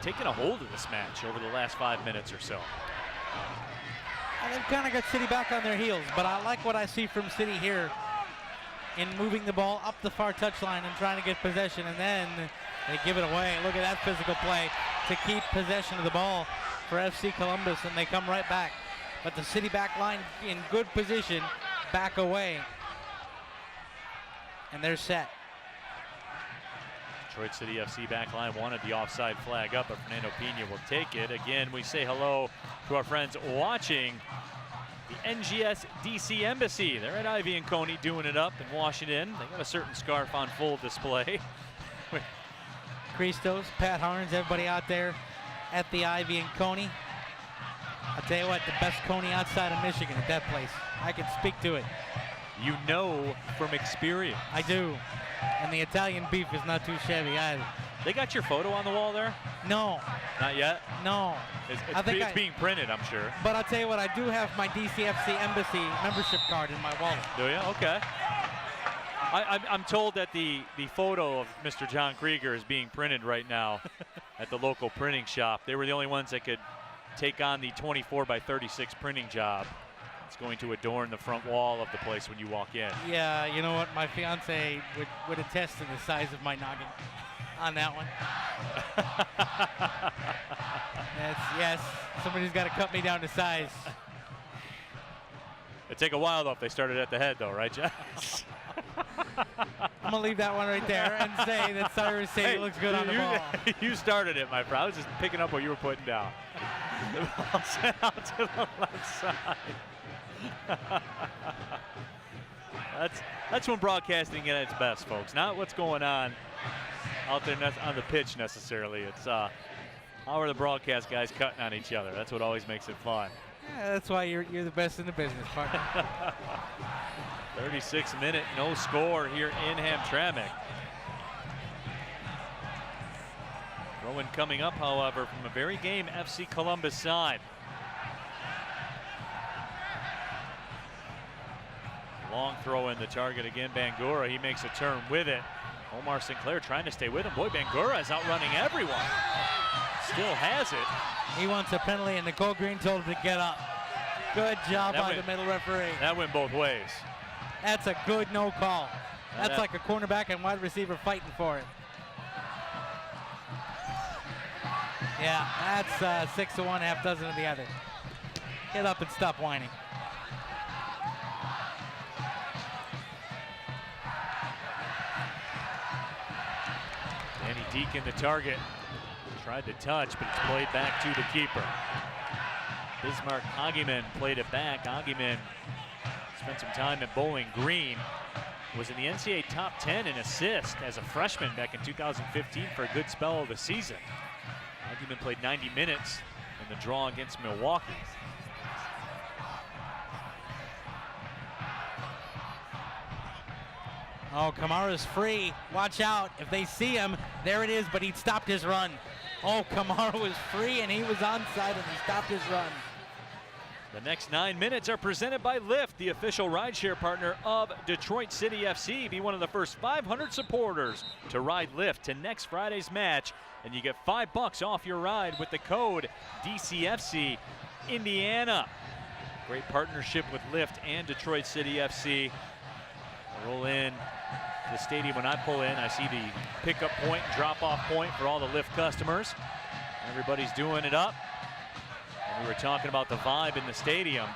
taken a hold of this match over the last 5 minutes or so. And they've kind of got City back on their heels, but I like what I see from City here in moving the ball up the far touchline and trying to get possession, and then they give it away. Look at that physical play to keep possession of the ball for FC Columbus, and they come right back. But the City back line in good position, back away, and they're set. Detroit City FC back line wanted the offside flag up, but Fernando Pena will take it. Again, we say hello to our friends watching the NGS DC Embassy. They're at Ivy and Coney doing it up in Washington. They got a certain scarf on full display. Christos, Pat Harns, everybody out there at the Ivy and Coney. I'll tell you what, the best Coney outside of Michigan at that place. I can speak to it. You know from experience. I do. And the Italian beef is not too shabby either. They got your photo on the wall there? No. Not yet? No. It's being printed, I'm sure. But I'll tell you what, I do have my DCFC Embassy membership card in my wallet. Do you? Okay. I'm told that the photo of Mr. John Krieger is being printed right now at the local printing shop. They were the only ones that could take on the 24 by 36 printing job. It's going to adorn the front wall of the place when you walk in. Yeah, you know what? My fiance would attest to the size of my noggin on that one. Yes, somebody's got to cut me down to size. It'd take a while, though, if they started at the head, though, right, Josh? I'm going to leave that one right there and say that Cyrus Sadie looks good on the ball. You started it, my friend. I was just picking up what you were putting down. The ball sent out to the left side. That's when broadcasting at its best, folks. Not what's going on out there on the pitch necessarily. It's how are the broadcast guys cutting on each other. That's what always makes it fun. Yeah, that's why you're the best in the business, partner. 36 minute, no score here in Hamtramck. Rowan coming up, however, from a very game FC Columbus side. Long throw in the target again, Bangura. He makes a turn with it. Omar Sinclair trying to stay with him. Boy, Bangura is outrunning everyone. Still has it. He wants a penalty, and Nicole Green told him to get up. Good job by the middle referee. That went both ways. That's a good no call. That's like a cornerback and wide receiver fighting for it. Yeah, that's 6 to 1, half dozen of the other. Get up and stop whining. Danny Deacon, the target. Tried to touch, but it's played back to the keeper. Bismarck Hageman played it back. Hageman spent some time at Bowling Green. Was in the NCAA top 10 in assists as a freshman back in 2015 for a good spell of the season. Hageman played 90 minutes in the draw against Milwaukee. Oh, Kamara's free. Watch out. If they see him, there it is, but he stopped his run. Oh, Kamara was free, and he was onside, and he stopped his run. The next 9 minutes are presented by Lyft, the official rideshare partner of Detroit City FC. Be one of the first 500 supporters to ride Lyft to next Friday's match, and you get $5 off your ride with the code DCFC Indiana. Great partnership with Lyft and Detroit City FC. Roll in the stadium. When I pull in, I see the pickup point, drop-off point for all the Lyft customers. Everybody's doing it up. And we were talking about the vibe in the stadium.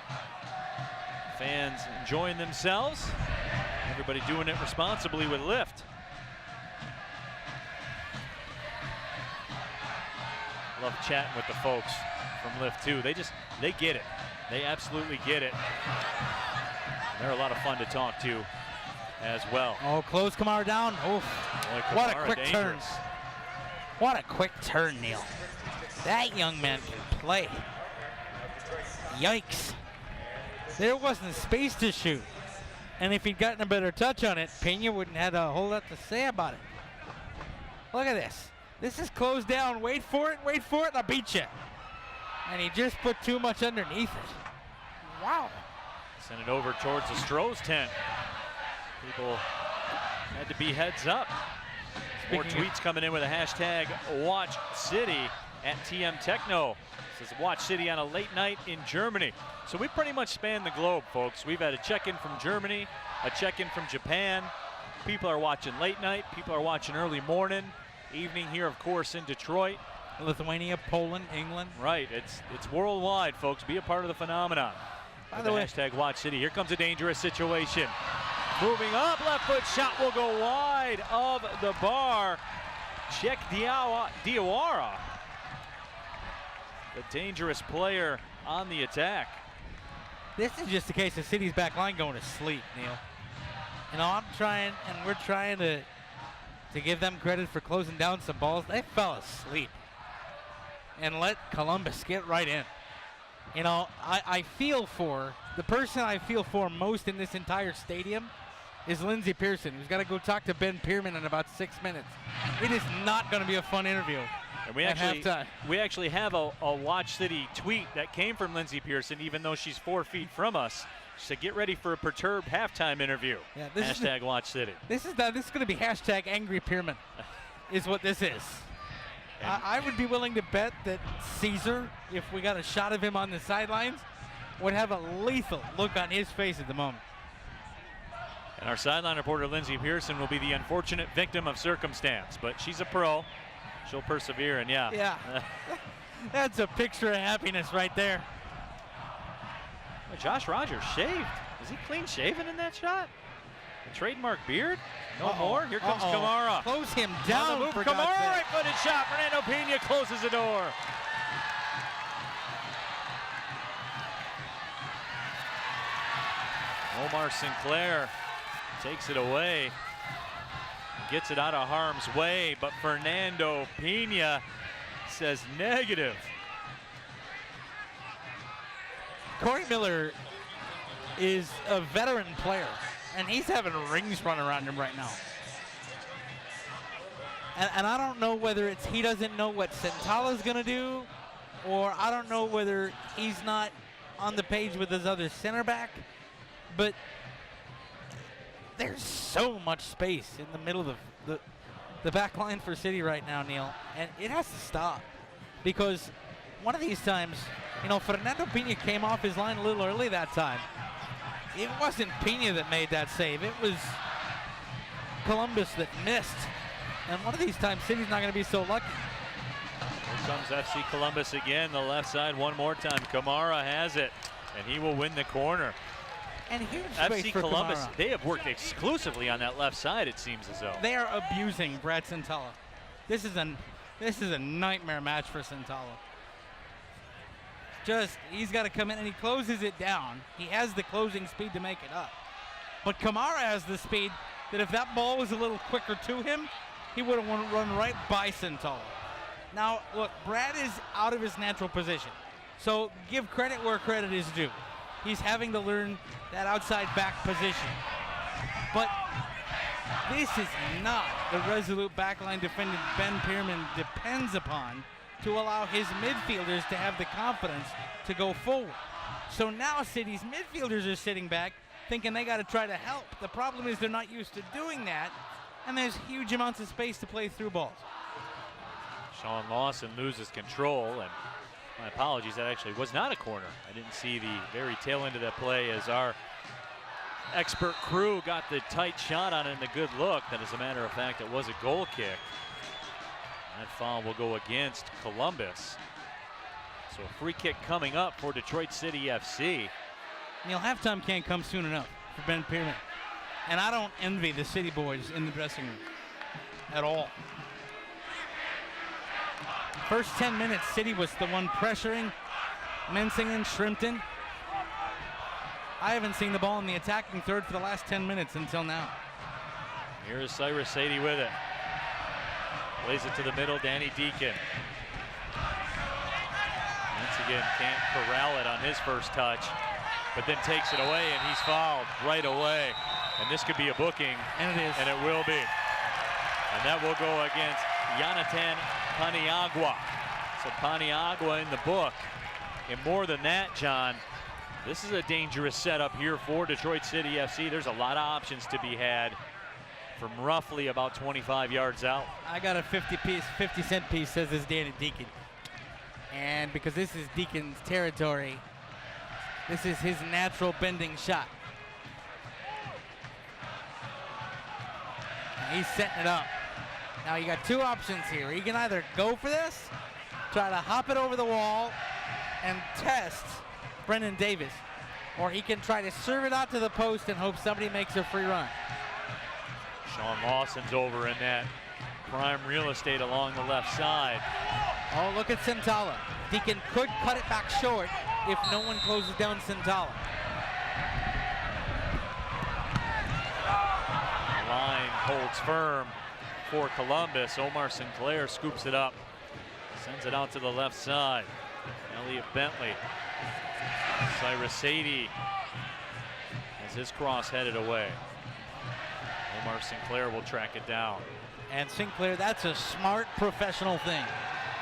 Fans enjoying themselves. Everybody doing it responsibly with Lyft. Love chatting with the folks from Lyft too. They get it. They absolutely get it. They're a lot of fun to talk to as well. Oh, close Kamara down. Oof. Boy, what a quick turn. What a quick turn, Neil. That young man can play. Yikes. There wasn't space to shoot. And if he'd gotten a better touch on it, Pena wouldn't have a whole lot to say about it. Look at this. This is closed down. Wait for it, and I'll beat you. And he just put too much underneath it. Wow. Send it over towards the Stroh's tent. People had to be heads up. More tweets coming in with a hashtag Watch City at TM Techno. It says Watch City on a late night in Germany. So we pretty much span the globe, folks. We've had a check-in from Germany, a check-in from Japan. People are watching late night. People are watching early morning, evening here, of course, in Detroit. Lithuania, Poland, England. Right, it's worldwide, folks. Be a part of the phenomenon. By the way, hashtag Watch City. Here comes a dangerous situation. Moving up, left foot shot will go wide of the bar. Check Diawara, the dangerous player on the attack. This is just a case of City's back line going to sleep, Neil. You know, I'm trying, and we're trying to give them credit for closing down some balls. They fell asleep and let Columbus get right in. You know, I feel for, the person I feel for most in this entire stadium is Lindsey Pearson, who's got to go talk to Ben Pierman in about 6 minutes. It is not going to be a fun interview. And we actually have a Watch City tweet that came from Lindsey Pearson, even though she's 4 feet from us. She said, get ready for a perturbed halftime interview. Yeah, hashtag Watch City. This is going to be hashtag Angry Pierman, is what this is. I would be willing to bet that Caesar, if we got a shot of him on the sidelines, would have a lethal look on his face at the moment. And our sideline reporter, Lindsey Pearson, will be the unfortunate victim of circumstance, but she's a pro. She'll persevere, and yeah. That's a picture of happiness right there. Well, Josh Rogers shaved. Is he clean shaven in that shot? The trademark beard? No more. Here comes Kamara. Close him down. On the move, Kamara, right-footed shot. Fernando Pena closes the door. Omar Sinclair takes it away. Gets it out of harm's way, but Fernando Pena says negative. Corey Miller is a veteran player, and he's having rings run around him right now. And I don't know whether it's he doesn't know what Santala's going to do, or I don't know whether he's not on the page with his other center back, but there's so much space in the middle of the back line for City right now, Neil, and it has to stop, because one of these times, you know, Fernando Pena came off his line a little early that time. It wasn't Pena that made that save. It was Columbus that missed. And one of these times, City's not going to be so lucky. Here comes FC Columbus again, the left side one more time. Kamara has it, and he will win the corner. And huge space FC for Columbus, Kamara. they have worked exclusively on that left side, it seems as though. They are abusing Brad Santala. This is a nightmare match for Santala. He's got to come in, and he closes it down. He has the closing speed to make it up. But Kamara has the speed that if that ball was a little quicker to him, he would have run right by Santala. Now, look, Brad is out of his natural position. So give credit where credit is due. He's having to learn that outside back position. But this is not the resolute backline defendant Ben Pierman depends upon to allow his midfielders to have the confidence to go forward. So now City's midfielders are sitting back thinking they got to try to help. The problem is they're not used to doing that, and there's huge amounts of space to play through balls. Sean Lawson loses control, and my apologies, that actually was not a corner. I didn't see the very tail end of that play as our expert crew got the tight shot on it and the good look. That, as a matter of fact, it was a goal kick. That foul will go against Columbus. So a free kick coming up for Detroit City FC. Neil, halftime can't come soon enough for Ben Pierman. And I don't envy the City boys in the dressing room at all. First 10 minutes, City was the one pressuring Mensingen, Shrimpton. I haven't seen the ball in the attacking third for the last 10 minutes until now. Here's Cyrus Sadie with it. Plays it to the middle, Danny Deacon. Once again, can't corral it on his first touch, but then takes it away, and he's fouled right away. And this could be a booking. And it is. And it will be. And that will go against Jonathan Paniagua. So Paniagua in the book. And more than that, John, this is a dangerous setup here for Detroit City FC. There's a lot of options to be had from roughly about 25 yards out. I got a 50-cent piece, says this Danny Deacon. And because this is Deacon's territory, this is his natural bending shot. And he's setting it up. Now you got two options here. He can either go for this, try to hop it over the wall and test Brendan Davis, or he can try to serve it out to the post and hope somebody makes a free run. Sean Lawson's over in that prime real estate along the left side. Oh, look at Sintala. Deacon could cut it back short if no one closes down Sintala. The line holds firm for Columbus. Omar Sinclair scoops it up, sends it out to the left side. Elliot Bentley. Cyrus Sadie has his cross headed away. Omar Sinclair will track it down. And Sinclair, that's a smart professional thing.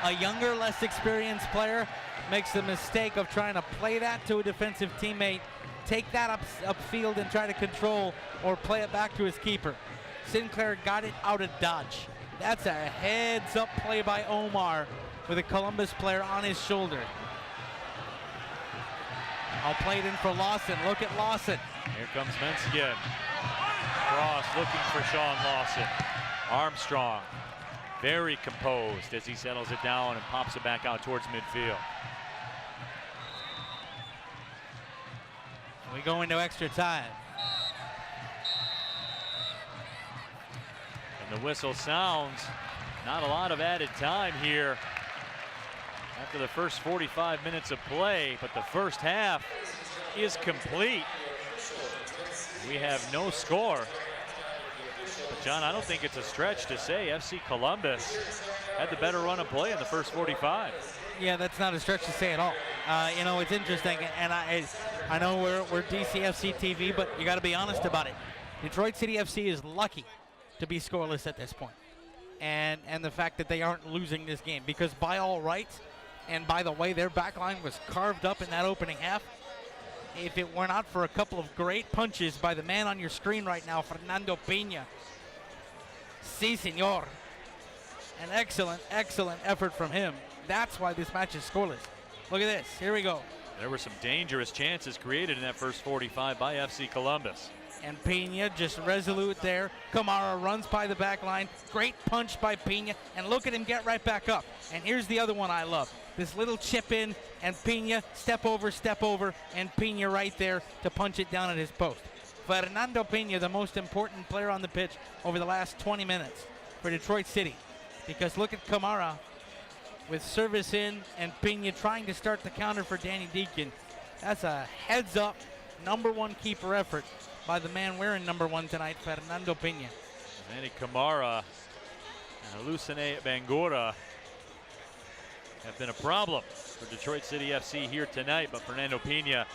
A younger, less experienced player makes the mistake of trying to play that to a defensive teammate, take that upfield and try to control or play it back to his keeper. Sinclair got it out of dodge. That's a heads-up play by Omar with a Columbus player on his shoulder. I'll play it in for Lawson. Look at Lawson. Here comes Menskian. Cross looking for Sean Lawson. Armstrong very composed as he settles it down and pops it back out towards midfield. We go into extra time. And the whistle sounds. Not a lot of added time here after the first 45 minutes of play, but the first half is complete. We have no score. But John, I don't think it's a stretch to say FC Columbus had the better run of play in the first 45. Yeah, that's not a stretch to say at all. You know, it's interesting, and I know we're DCFC TV, but you got to be honest about it. Detroit City FC is lucky to be scoreless at this point, and the fact that they aren't losing this game, because by all rights, and by the way their back line was carved up in that opening half, if it were not for a couple of great punches by the man on your screen right now, Fernando Pena. Si, senor. An excellent, excellent effort from him. That's why this match is scoreless. Look at this. Here we go. There were some dangerous chances created in that first 45 by FC Columbus. And Pena just resolute there. Kamara runs by the back line. Great punch by Pena. And look at him get right back up. And here's the other one I love. This little chip in, and Pena step over, and Pena right there to punch it down at his post. Fernando Pena, the most important player on the pitch over the last 20 minutes for Detroit City. Because look at Kamara with service in, and Pena trying to start the counter for Danny Deacon. That's a heads-up #1 keeper effort by the man wearing #1 tonight, Fernando Pena. Manny Kamara and Lucene Bangura have been a problem for Detroit City FC here tonight, but Fernando Pena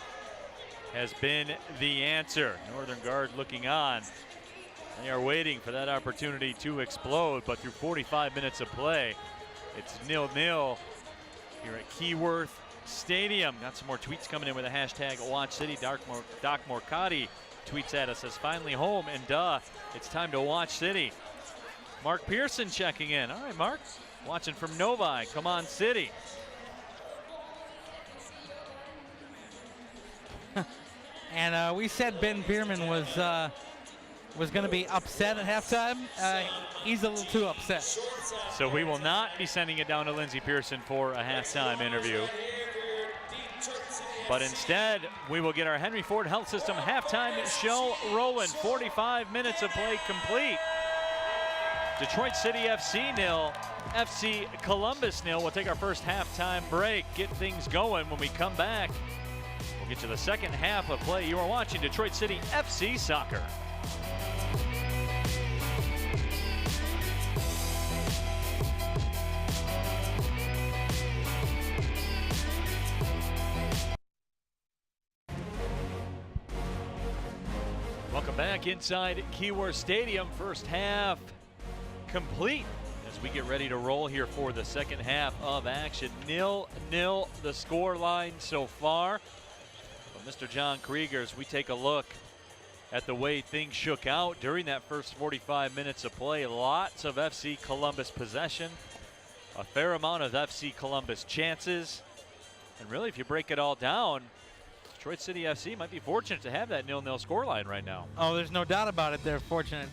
has been the answer. Northern Guard looking on. They are waiting for that opportunity to explode, but through 45 minutes of play, it's 0-0 here at Keyworth Stadium. Got some more tweets coming in with the hashtag WatchCity. Doc Morcati tweets at us, says, finally home, and it's time to watch City. Mark Pearson checking in. All right, Mark, watching from Novi. Come on, City. And we said Ben Bierman was going to be upset at halftime. He's a little too upset. So we will not be sending it down to Lindsey Pearson for a halftime interview. But instead, we will get our Henry Ford Health System halftime show rolling. 45 minutes of play complete. Detroit City FC 0, FC Columbus 0. We'll take our first halftime break, get things going. When we come back, we'll get to the second half of play. You are watching Detroit City FC Soccer. Welcome back inside Keyworth Stadium. First half complete as we get ready to roll here for the second half of action. 0-0 the score line so far. But Mr. John Krieger, as we take a look at the way things shook out during that first 45 minutes of play, lots of FC Columbus possession, a fair amount of FC Columbus chances, and really if you break it all down, Detroit City FC might be fortunate to have that 0-0 scoreline right now. Oh, there's no doubt about it. They're fortunate.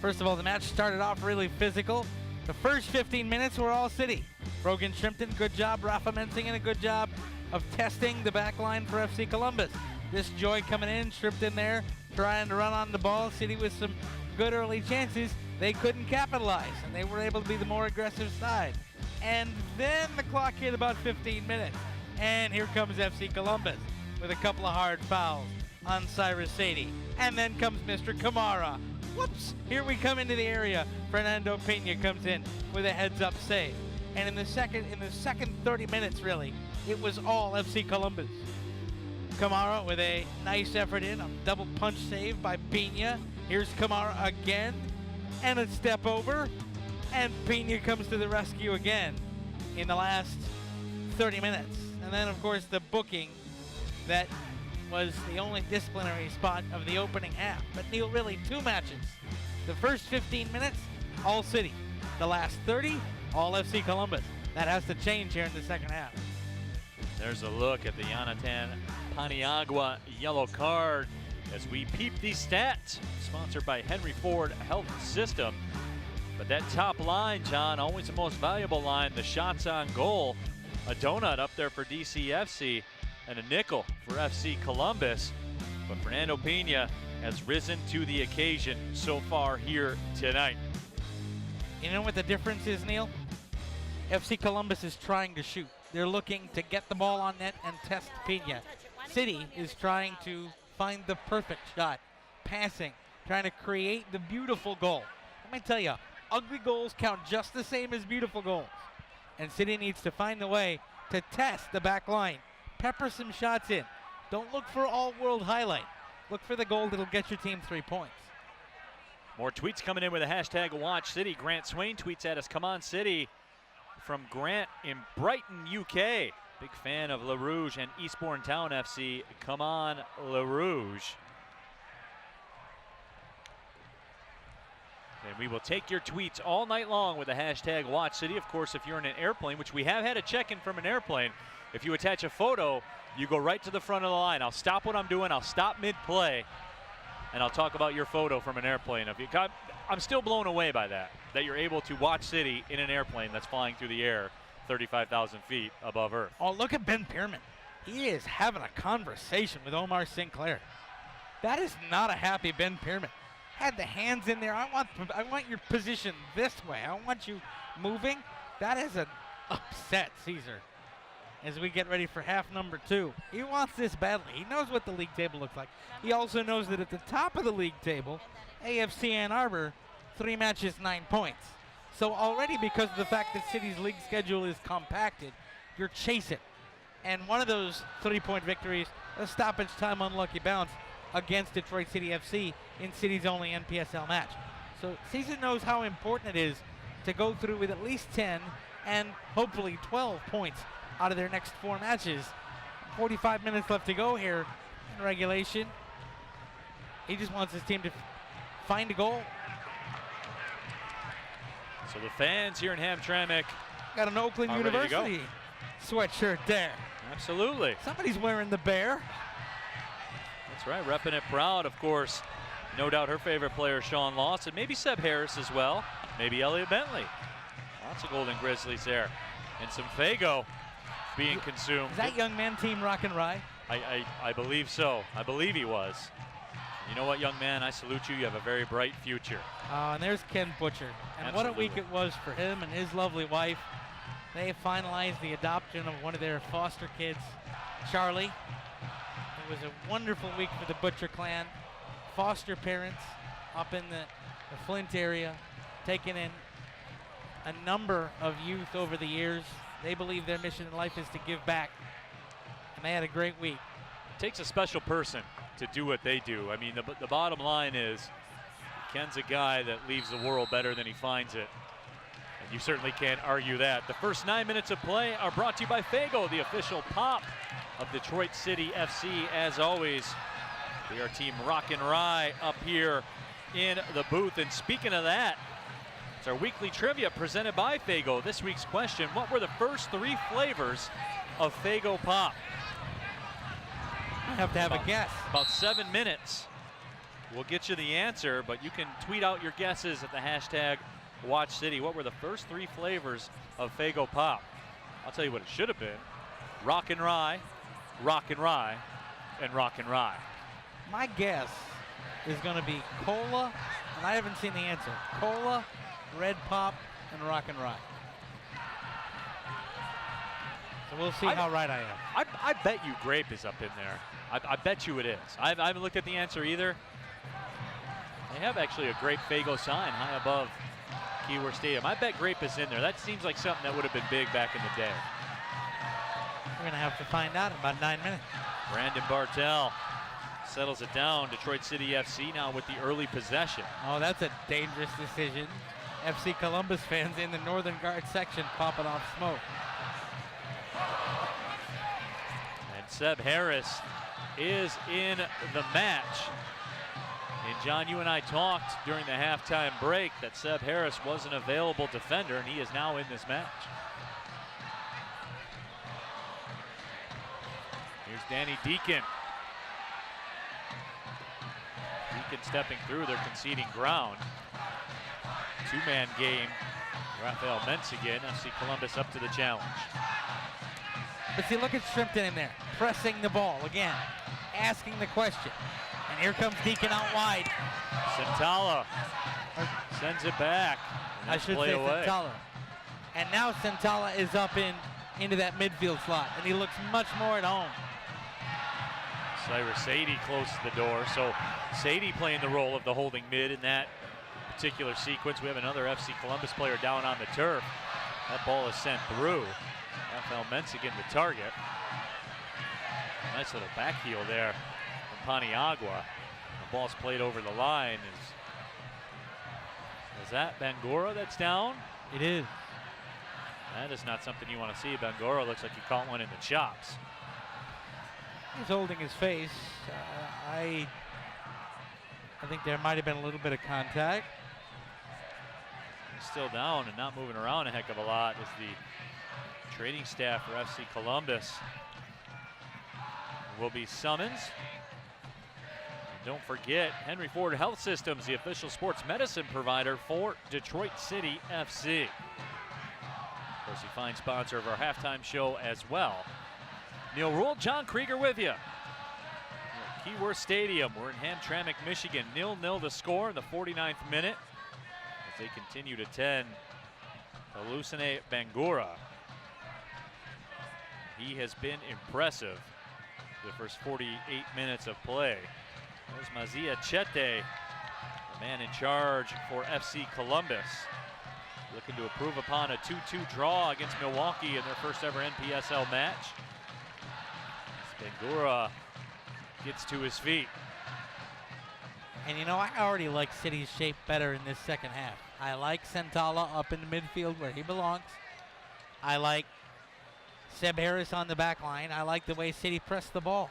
First of all, the match started off really physical. The first 15 minutes were all City. Brogan Shrimpton, good job. Rafa Mensingen, a good job of testing the back line for FC Columbus. This Joy coming in, Shrimpton there, trying to run on the ball. City with some good early chances. they couldn't capitalize, and they were able to be the more aggressive side. And then the clock hit about 15 minutes, and here comes FC Columbus with a couple of hard fouls on Cyrus Sadie. And then comes Mr. Kamara. Whoops, here we come into the area. Fernando Pena comes in with a heads-up save. And in the second 30 minutes, really, it was all FC Columbus. Kamara with a nice effort in, a double punch save by Pena. Here's Kamara again, and a step over, and Pena comes to the rescue again in the last 30 minutes. And then, of course, the booking that was the only disciplinary spot of the opening half. But Neil, really, 2 matches. The first 15 minutes, all City. The last 30, all FC Columbus. That has to change here in the second half. There's a look at the Jonathan Paniagua yellow card as we peep these stats. Sponsored by Henry Ford Health System. But that top line, John, always the most valuable line, the shots on goal. A donut up there for DCFC and a nickel for FC Columbus. But Fernando Pena has risen to the occasion so far here tonight. You know what the difference is, Neil? FC Columbus is trying to shoot. They're looking to get the ball on net and test Pena. City is trying to find the perfect shot, passing, trying to create the beautiful goal. Let me tell you, ugly goals count just the same as beautiful goals. And City needs to find a way to test the back line. Pepper some shots in. Don't look for all-world highlight. Look for the goal that'll get your team 3 points. More tweets coming in with the hashtag #WatchCity. Grant Swain tweets at us, "Come on, City," from Grant in Brighton, UK. Big fan of LaRouge and Eastbourne Town FC. Come on, LaRouge. And we will take your tweets all night long with the hashtag #WatchCity. Of course, if you're in an airplane, which we have had a check-in from an airplane, if you attach a photo, you go right to the front of the line. I'll stop what I'm doing. I'll stop mid-play, and I'll talk about your photo from an airplane. I'm still blown away by that you're able to watch City in an airplane that's flying through the air 35,000 feet above Earth. Oh, look at Ben Pierman. He is having a conversation with Omar Sinclair. That is not a happy Ben Pierman. Had the hands in there. I want your position this way. I want you moving. That is an upset Caesar as we get ready for half number 2. He wants this badly. He knows what the league table looks like. He also knows that at the top of the league table, AFC Ann Arbor, 3 matches, 9 points. So already, because of the fact that City's league schedule is compacted, you're chasing. And one of those 3-point victories, a stoppage time unlucky bounce against Detroit City FC in City's only NPSL match. So Caesar knows how important it is to go through with at least 10 and hopefully 12 points out of their next 4 matches. 45 minutes left to go here in regulation. He just wants his team to find a goal. So the fans here in Hamtramck got an Oakland University sweatshirt there. Absolutely. Somebody's wearing the bear. That's right, repping it proud, of course. No doubt her favorite player, Sean Lawson. Maybe Seb Harris as well. Maybe Elliot Bentley. Lots of Golden Grizzlies there. And some Fago being consumed. Is that young man Team Rock and Rye? I believe so. I believe he was. You know what, young man? I salute you. You have a very bright future. And there's Ken Butcher. And Absolutely. What a week it was for him and his lovely wife. They finalized the adoption of one of their foster kids, Charlie. It was a wonderful week for the Butcher clan. Foster parents up in the Flint area, taking in a number of youth over the years. They believe their mission in life is to give back. And they had a great week. It takes a special person to do what they do. I mean, the bottom line is Ken's a guy that leaves the world better than he finds it. And you certainly can't argue that. The first 9 minutes of play are brought to you by Fago, the official pop of Detroit City FC. As always, we are Team Rock and Rye up here in the booth. And speaking of that, it's our weekly trivia presented by Fago. This week's question: what were the first 3 flavors of Fago Pop? I have to have a guess. About 7 minutes. We'll get you the answer, but you can tweet out your guesses at the hashtag #WatchCity. What were the first 3 flavors of Fago Pop? I'll tell you what it should have been: Rock and Rye, Rock and Rye, and Rock and Rye. My guess is going to be cola, and I haven't seen the answer. Cola, Red Pop, and Rock and Rock. So we'll see how right I am. I bet you grape is up in there. I bet you it is. I haven't looked at the answer either. They have actually a grape Fago sign high above Keyworth Stadium. I bet grape is in there. That seems like something that would have been big back in the day. We're gonna have to find out in about 9 minutes. Brandon Bartell settles it down. Detroit City FC now with the early possession. Oh, that's a dangerous decision. FC Columbus fans in the Northern Guard section popping off smoke. And Seb Harris is in the match. And John, you and I talked during the halftime break that Seb Harris was an available defender, and he is now in this match. Here's Danny Deacon. Deacon stepping through, they're conceding ground. Two-man game. Rafael Mentz again, FC Columbus up to the challenge. But see, look at Shrimpton in there, pressing the ball again, asking the question. And here comes Deacon out wide. Santala sends it back. I should say Santala. And now Santala is up into that midfield slot, and he looks much more at home. Cyrus Sadie close to the door. So Sadie playing the role of the holding mid in that particular sequence. We have another FC Columbus player down on the turf. That ball is sent through. Rafael Mentz again the target. Nice little back heel there from Paniagua. The ball's played over the line. Is that Bangura that's down? It is. That is not something you want to see. Bangura looks like he caught one in the chops. He's holding his face. I think there might have been a little bit of contact. He's still down and not moving around a heck of a lot is the training staff for FC Columbus. Will be Summons. And don't forget, Henry Ford Health Systems, the official sports medicine provider for Detroit City FC. Of course, a fine sponsor of our halftime show as well. Neil Rule, John Krieger with you. Keyworth Stadium, we're in Hamtramck, Michigan. 0-0 to score in the 49th minute as they continue to tend to Lucene Bangura. He has been impressive the first 48 minutes of play. There's Mazia Chete, the man in charge for FC Columbus, looking to improve upon a 2-2 draw against Milwaukee in their first ever NPSL match. Bangura gets to his feet. And you know, I already like City's shape better in this second half. I like Santala up in the midfield where he belongs. I like Seb Harris on the back line. I like the way City pressed the ball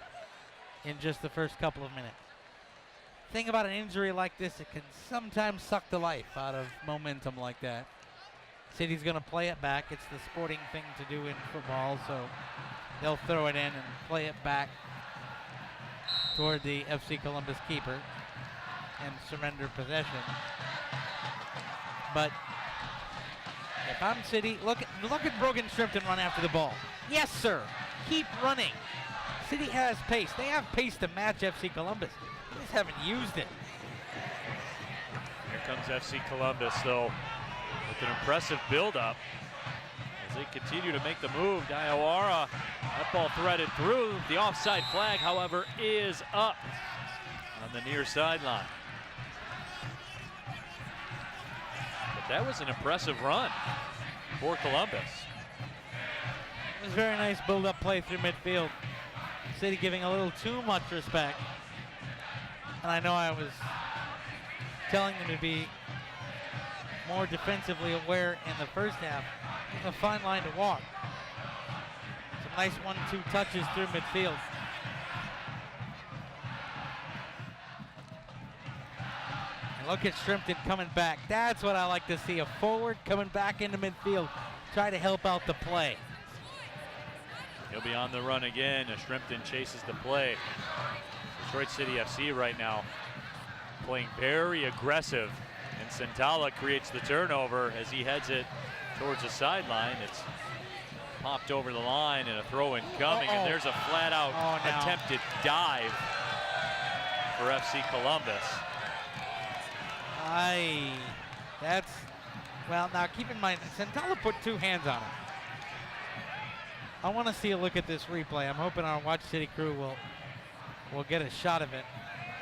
in just the first couple of minutes. Thing about an injury like this, it can sometimes suck the life out of momentum like that. City's going to play it back. It's the sporting thing to do in football, so they'll throw it in and play it back toward the FC Columbus keeper and surrender possession. But if I'm City, look at Brogan Shrimpton run after the ball. Yes, sir. Keep running. City has pace. They have pace to match FC Columbus. They just haven't used it. Here comes FC Columbus, though, with an impressive build-up. As they continue to make the move, Diawara, that ball threaded through. The offside flag, however, is up on the near sideline. But that was an impressive run for Columbus. It was a very nice build-up play through midfield. City giving a little too much respect. And I know I was telling them to be more defensively aware in the first half. It's a fine line to walk. Some nice 1-2 touches through midfield. And look at Shrimpton coming back. That's what I like to see, a forward coming back into midfield. Try to help out the play. He'll be on the run again as Shrimpton chases the play. Detroit City FC right now playing very aggressive, and Santala creates the turnover as he heads it towards the sideline. It's popped over the line and a throw-in coming, and there's a flat-out attempted dive for FC Columbus. Well, now keep in mind, Santala put 2 hands on him. I want to see a look at this replay. I'm hoping our Watch City crew will get a shot of it.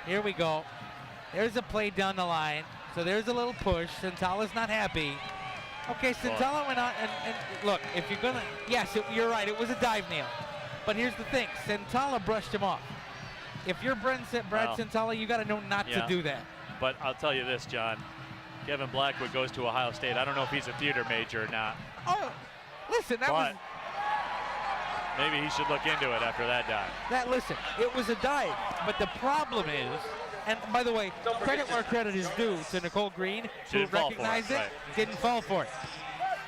Here we go. There's a play down the line. So there's a little push. Santala's not happy. Okay, Santala went on, and look, if you're gonna, yes, you're right, it was a dive nail. But here's the thing, Santala brushed him off. If you're Brad Santala, you gotta know not to do that. But I'll tell you this, John. Kevin Blackwood goes to Ohio State. I don't know if he's a theater major or not. Oh, listen, maybe he should look into it after that dive. Listen, it was a dive, but the problem is, and by the way, credit where credit is due to Nicole Green, who recognized it, didn't fall for it.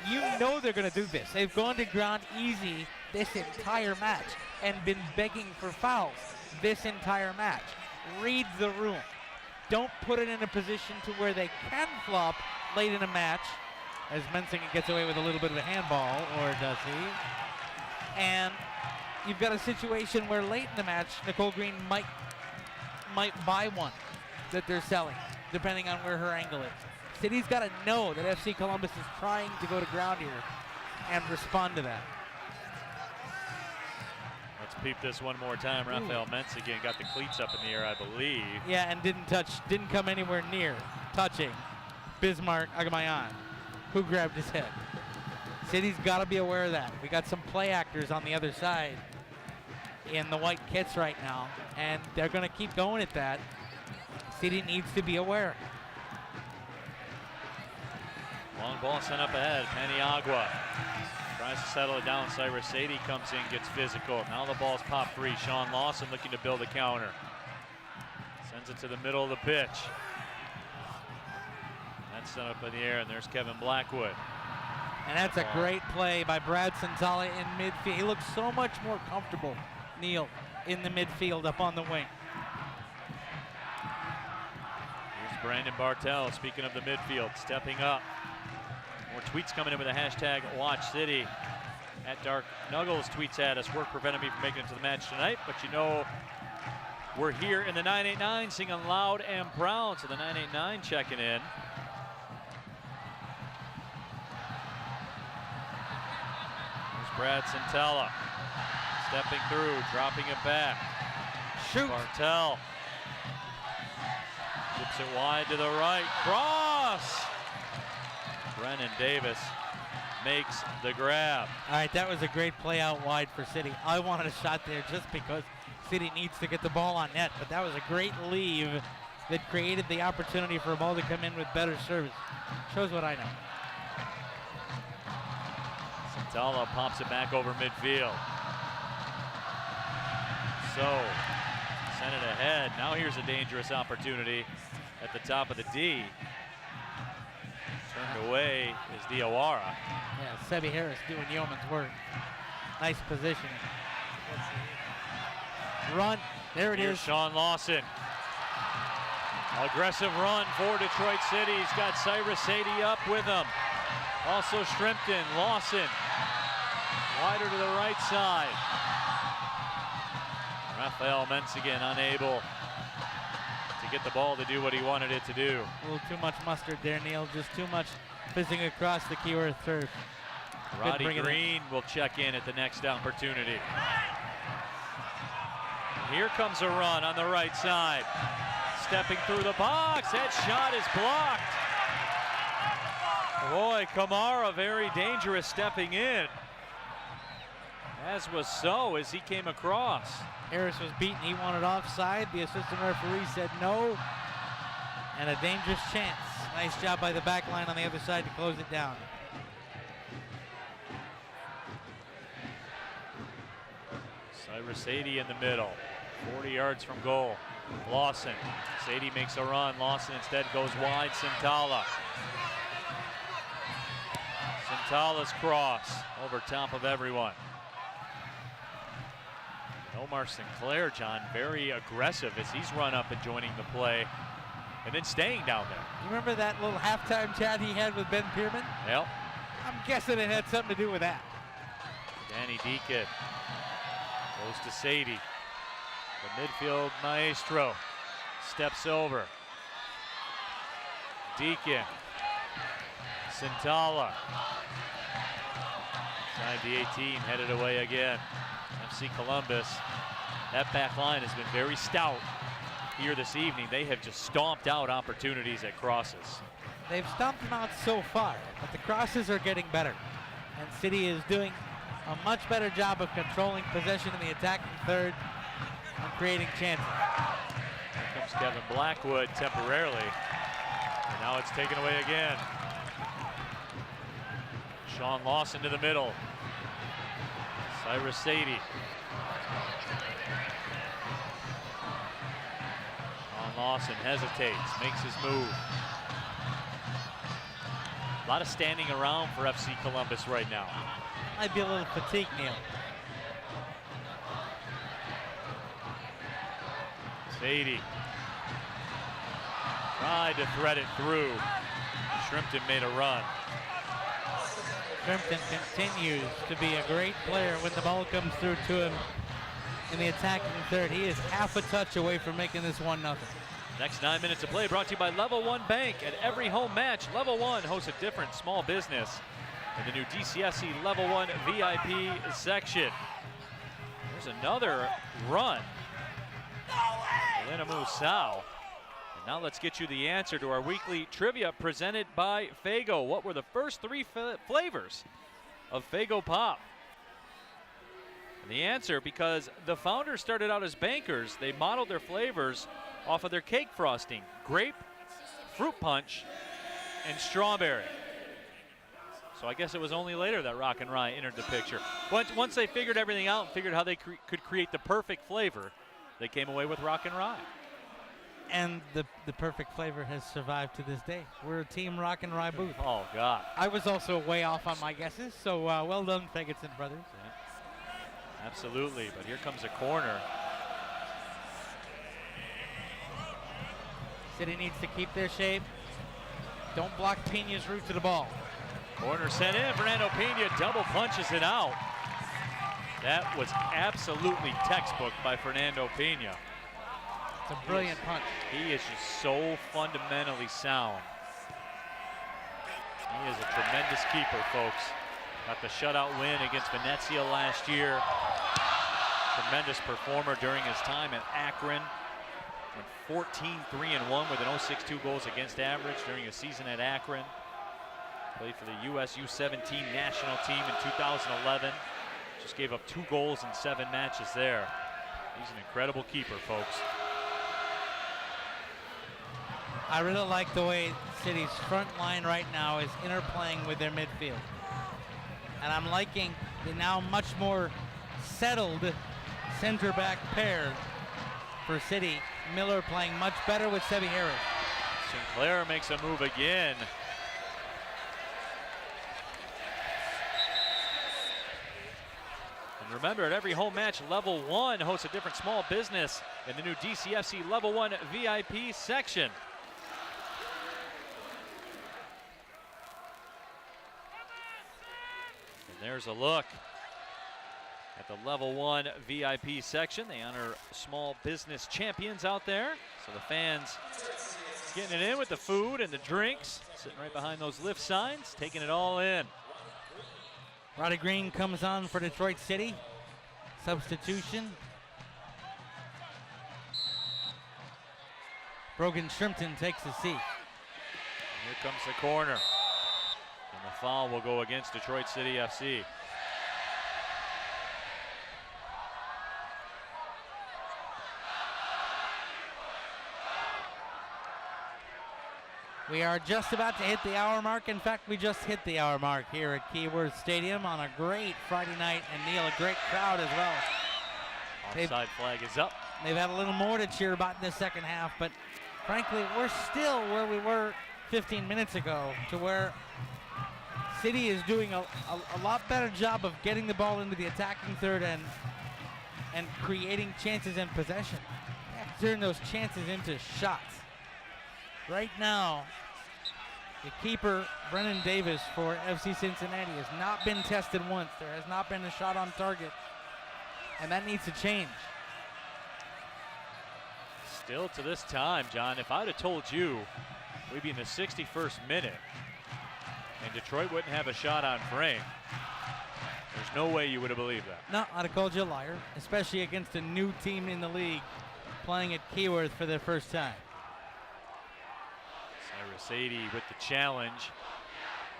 You know they're going to do this. They've gone to ground easy this entire match and been begging for fouls this entire match. Read the room. Don't put it in a position to where they can flop late in a match, as Mensinger gets away with a little bit of a handball, or does he? And you've got a situation where late in the match, Nicole Green might buy one that they're selling, depending on where her angle is. City's got to know that FC Columbus is trying to go to ground here and respond to that. Let's peep this one more time. Raphael Mentz again got the cleats up in the air, I believe. Yeah, and didn't come anywhere near touching Bismarck Agamayan, who grabbed his head. City's got to be aware of that. We got some play actors on the other side in the white kits right now, and they're going to keep going at that. City needs to be aware. Long ball sent up ahead. Paniagua tries to settle it down. Cyrus Sadie comes in, gets physical. Now the ball's popped free. Sean Lawson looking to build a counter. Sends it to the middle of the pitch. That's sent up in the air, and there's Kevin Blackwood. And that's a great play by Brad Santala in midfield. He looks so much more comfortable, Neil, in the midfield up on the wing. Here's Brandon Bartel, speaking of the midfield, stepping up. More tweets coming in with the hashtag WatchCity. At Dark Nuggles tweets at us, work prevented me from making it to the match tonight, but you know we're here in the 989 singing loud and proud. So the 989 checking in. Here's Brad Santala stepping through, dropping it back. Shoot. Bartel tips it wide to the right. Cross. Brennan Davis makes the grab. All right, that was a great play out wide for City. I wanted a shot there just because City needs to get the ball on net, but that was a great leave that created the opportunity for a ball to come in with better service. Shows what I know. Santala pops it back over midfield. So, send it ahead. Now here's a dangerous opportunity at the top of the D. Turned away is Diawara. Yeah, Sebi Harris doing yeoman's work. Nice position. Run, there it is. Sean Lawson. Aggressive run for Detroit City. He's got Cyrus Sadie up with him. Also Shrimpton, Lawson. Wider to the right side. Raphael Mentz again unable to get the ball to do what he wanted it to do. A little too much mustard there, Neil. Just too much fizzing across the Keyworth turf. Roddy Green will check in at the next opportunity. Here comes a run on the right side. Stepping through the box. That shot is blocked. Boy, Kamara very dangerous stepping in. As was so as he came across. Harris was beaten. He wanted offside. The assistant referee said no. And a dangerous chance. Nice job by the back line on the other side to close it down. Cyrus Sadie in the middle. 40 yards from goal. Lawson. Sadie makes a run. Lawson instead goes wide. Santala. Santala's cross over top of everyone. Omar Sinclair, John, very aggressive as he's run up and joining the play and then staying down there. You remember that little halftime chat he had with Ben Pierman? Yep. I'm guessing it had something to do with that. Danny Deacon goes to Sadie. The midfield maestro steps over. Deacon. Sintala. Inside the 18, headed away again. FC Columbus. That back line has been very stout here this evening. They have just stomped out opportunities at crosses. They've stomped them out so far, but the crosses are getting better. And City is doing a much better job of controlling possession in the attacking third and creating chances. Here comes Kevin Blackwood temporarily. And now it's taken away again. Sean Lawson to the middle. Cyrus Sadie. Sean Lawson hesitates, makes his move. A lot of standing around for FC Columbus right now. Might be a little fatigued, Neil. Sadie tried to thread it through. Shrimpton made a run. Shrimpton continues to be a great player when the ball comes through to him in the attacking third. He is half a touch away from making this 1-0. Next 9 minutes of play brought to you by Level 1 Bank. At every home match, Level 1 hosts a different small business in the new DCFC Level 1 VIP section. There's another run. Elena Musau. And now let's get you the answer to our weekly trivia presented by Faygo. What were the first 3 flavors of Faygo Pop? And the answer, because the founders started out as bankers, they modeled their flavors off of their cake frosting: grape, fruit punch, and strawberry. So I guess it was only later that Rock and Rye entered the picture. Once they figured everything out and figured how they could create the perfect flavor, they came away with Rock and Rye. And the perfect flavor has survived to this day. We're a team Rock and Rye booth. Oh, God. I was also way off on my guesses, so well done, Fagetson brothers. Yeah. Absolutely, but here comes a corner. City needs to keep their shape. Don't block Pena's route to the ball. Corner sent in. Fernando Pena double punches it out. That was absolutely textbook by Fernando Pena. It's a brilliant punch. He is just so fundamentally sound. He is a tremendous keeper, folks. Got the shutout win against Venezia last year. Tremendous performer during his time at Akron. Went 14-3-1 with an 0.62 goals against average during a season at Akron. Played for the US U17 national team in 2011. Just gave up 2 goals in 7 matches there. He's an incredible keeper, folks. I really like the way City's front line right now is interplaying with their midfield. And I'm liking the now much more settled center back pair for City. Miller playing much better with Sebi Harris. Sinclair makes a move again. And remember, at every home match, Level 1 hosts a different small business in the new DCFC Level 1 VIP section. And there's a look at the Level 1 VIP section. They honor small business champions out there. So the fans getting it in with the food and the drinks, sitting right behind those lift signs, taking it all in. Roddy Green comes on for Detroit City. Substitution. Brogan Shrimpton takes a seat. Here comes the corner. And the foul will go against Detroit City FC. We are just about to hit the hour mark. In fact, we just hit the hour mark here at Keyworth Stadium on a great Friday night, and Neil, a great crowd as well. Offside flag is up. They've had a little more to cheer about in the second half, but frankly, we're still where we were 15 minutes ago, to where City is doing a lot better job of getting the ball into the attacking third and creating chances in possession. They have to turn those chances into shots. Right now, the keeper, Brennan Davis for FC Cincinnati, has not been tested once. There has not been a shot on target, and that needs to change. Still to this time, John, if I'd have told you We'd be in the 61st minute, and Detroit wouldn't have a shot on frame. There's no way you would have believed that. No, I'd have called you a liar, especially against a new team in the league playing at Keyworth for their first time. Cyrus Sadie with the challenge.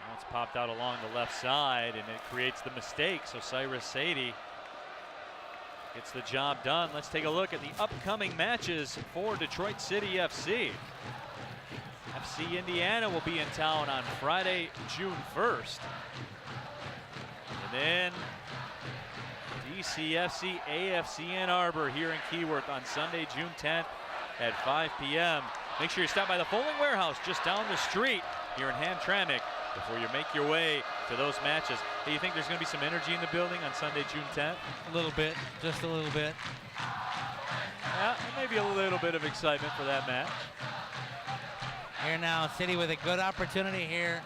Now it's popped out along the left side, and it creates the mistake. So Cyrus Sadie gets the job done. Let's take a look at the upcoming matches for Detroit City FC. FC Indiana will be in town on Friday, June 1st. And then DCFC AFC Ann Arbor here in Keyworth on Sunday, June 10th at 5 p.m. Make sure you stop by the Folding Warehouse just down the street here in Hamtramck before you make your way to those matches. Do you think there's going to be some energy in the building on Sunday, June 10th? A little bit, just a little bit. Yeah, maybe a little bit of excitement for that match. Here now, City with a good opportunity here.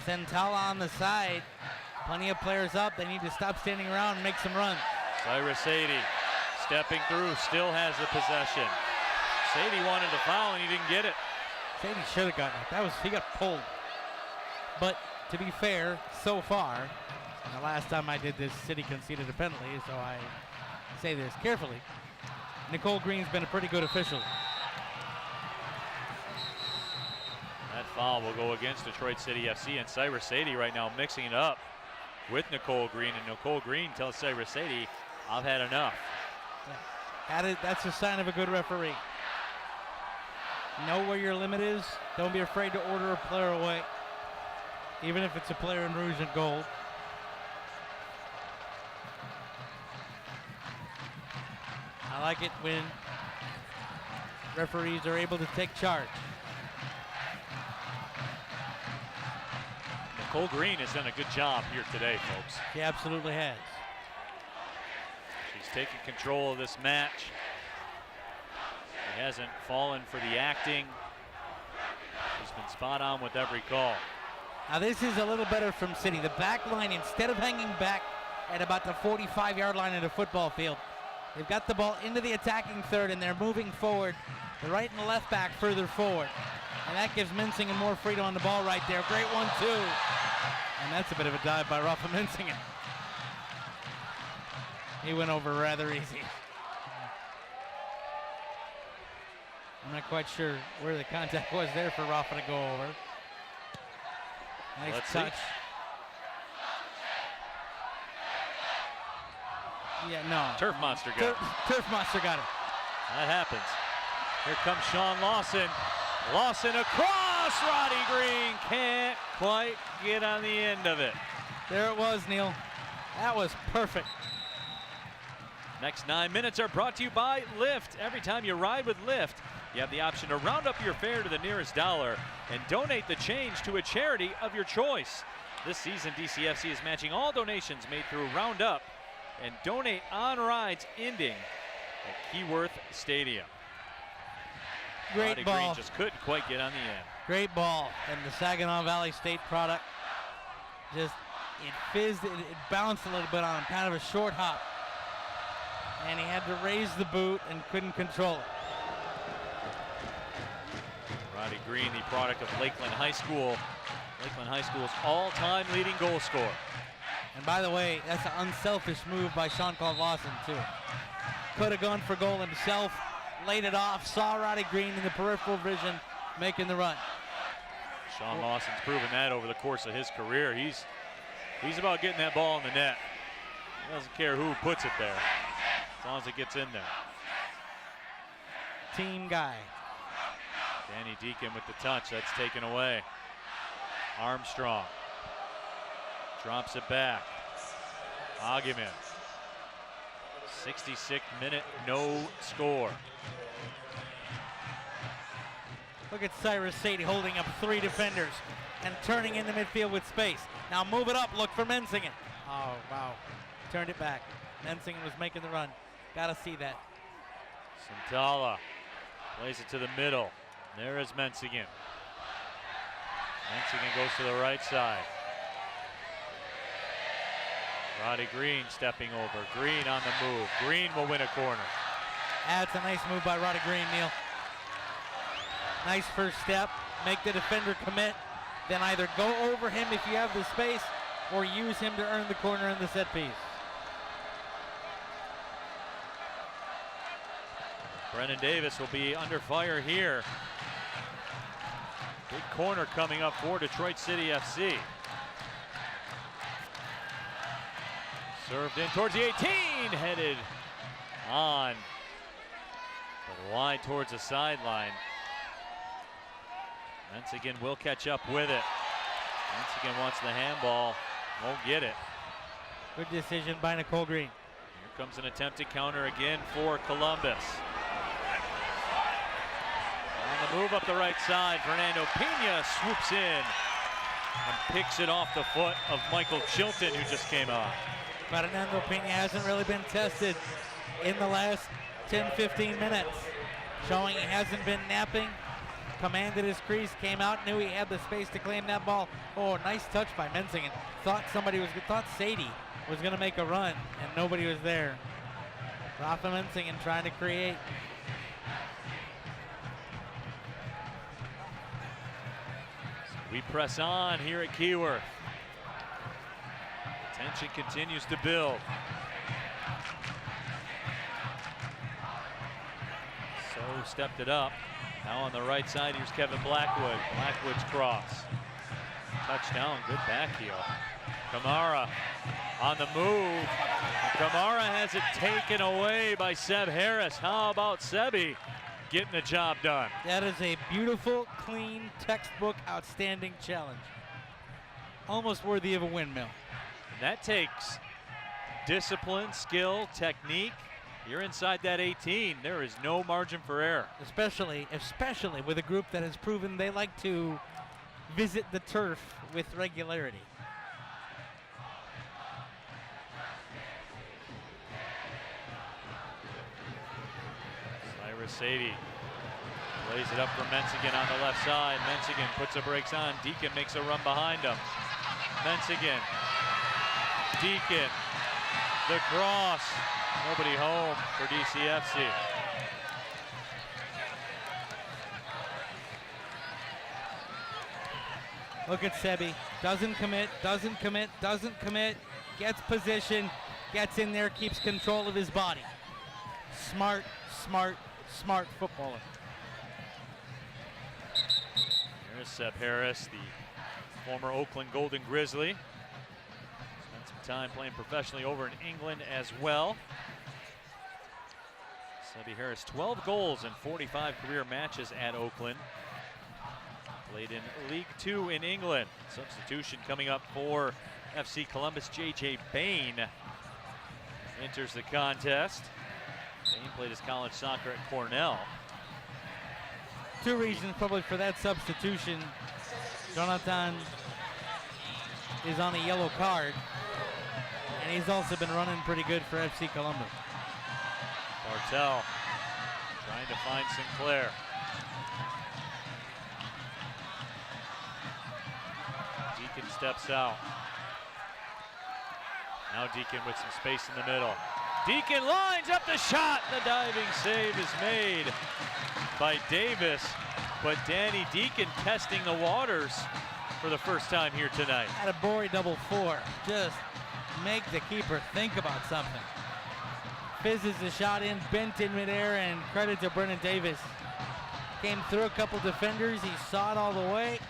Santala on the side. Plenty of players up. They need to stop standing around and make some runs. Cyrus Sadie stepping through, still has the possession. Sadie wanted to foul and he didn't get it. Sadie should have gotten it. He got pulled. But to be fair, so far, and the last time I did this, City conceded a penalty, so I say this carefully. Nicole Green's been a pretty good official. That foul will go against Detroit City FC, and Cyrus Sadie right now mixing it up with Nicole Green, and Nicole Green tells Cyrus Sadie, I've had enough. Yeah. That's a sign of a good referee. Know where your limit is. Don't be afraid to order a player away, even if it's a player in rouge and gold. I like it when referees are able to take charge. Nicole Green has done a good job here today, folks. She absolutely has. She's taking control of this match. She hasn't fallen for the acting. She's been spot on with every call. Now this is a little better from City. The back line, instead of hanging back at about the 45-yard line of the football field, they've got the ball into the attacking third and they're moving forward. The right and the left back further forward. And that gives Mensingen more freedom on the ball right there. Great 1-2. And that's a bit of a dive by Rafa Mensingen. He went over rather easy. I'm not quite sure where the contact was there for Rafa to go over. Nice touch. Yeah, no. Turf Monster got it. Turf Monster got it. That happens. Here comes Sean Lawson. Lawson across. Roddy Green can't quite get on the end of it. There it was, Neil. That was perfect. Next 9 minutes are brought to you by Lyft. Every time you ride with Lyft, you have the option to round up your fare to the nearest dollar and donate the change to a charity of your choice. This season, DCFC is matching all donations made through Roundup and donate on rides ending at Keyworth Stadium. Great Roddy ball. Green just couldn't quite get on the end. Great ball. And the Saginaw Valley State product, just, it fizzed, it bounced a little bit on him, kind of a short hop. And he had to raise the boot and couldn't control it. Roddy Green, the product of Lakeland High School. Lakeland High School's all-time leading goal scorer. And by the way, that's an unselfish move by Sean LAWSON too. Could have gone for goal himself, laid it off, saw Roddy Green in the peripheral vision, making the run. Sean Lawson's proven that over the course of his career. He's about getting that ball in the net. He doesn't care who puts it there, as long as it gets in there. Team guy. Danny Deacon with the touch, that's taken away. Armstrong drops it back. Hageman. 66th minute, no score. Look at Cyrus Sadie holding up 3 defenders and turning into midfield with space. Now move it up, look for Mensingen. Oh, wow. Turned it back. Mensingen was making the run. Gotta see that. Santala plays it to the middle. There is Mensingen. Mensingen goes to the right side. Roddy Green stepping over. Green on the move. Green will win a corner. That's a nice move by Roddy Green, Neil. Nice first step. Make the defender commit. Then either go over him if you have the space or use him to earn the corner in the set piece. Brennan Davis will be under fire here. Big corner coming up for Detroit City FC. Served in towards the 18, headed on, but wide towards the sideline. Menzigen will catch up with it. Menzigen wants the handball, won't get it. Good decision by Nicole Green. Here comes an attempted counter again for Columbus. On the move up the right side, Fernando Pena swoops in and picks it off the foot of Michael Chilton, who just came on. Fernando Pena hasn't really been tested in the last 10-15 minutes, showing he hasn't been napping. Commanded his crease, came out, knew he had the space to claim that ball. Oh, nice touch by Menzigen. Thought Sadie was going to make a run, and nobody was there. Rafa Menzigen trying to create. We press on here at Keyworth. Tension continues to build. So stepped it up. Now on the right side, here's Kevin Blackwood. Blackwood's cross. Touchdown, good back heel. Kamara on the move. Kamara has it taken away by Seb Harris. How about Sebi getting the job done? That is a beautiful, clean, textbook, outstanding challenge. Almost worthy of a windmill. And that takes discipline, skill, technique. You're inside that 18. There is no margin for error. Especially with a group that has proven they like to visit the turf with regularity. Cyrus Sadie plays it up for Menzigen on the left side. Menzigen puts the brakes on. Deacon makes a run behind him. Menzigen. Deacon. The cross. Nobody home for DCFC. Look at Sebi. Doesn't commit, doesn't commit, doesn't commit. Gets position, gets in there, keeps control of his body. Smart, smart, smart footballer. Here's Seb Harris, the former Oakland Golden Grizzly. Spent some time playing professionally over in England as well. Sebi Harris, 12 goals in 45 career matches at Oakland. Played in League 2 in England. Substitution coming up for FC Columbus. J.J. Bain enters the contest. Bain played his college soccer at Cornell. Two reasons probably for that substitution. Jonathan is on a yellow card, and he's also been running pretty good for FC Columbus. Bartel trying to find Sinclair. Deacon steps out. Now Deacon with some space in the middle. Deacon lines up the shot. The diving save is made by Davis, but Danny Deacon testing the waters for the first time here tonight. At a Bory double four. Just make the keeper think about something. Fizzes the shot in, bent in midair, and credit to Brennan Davis. Came through a couple defenders, he saw it all the way,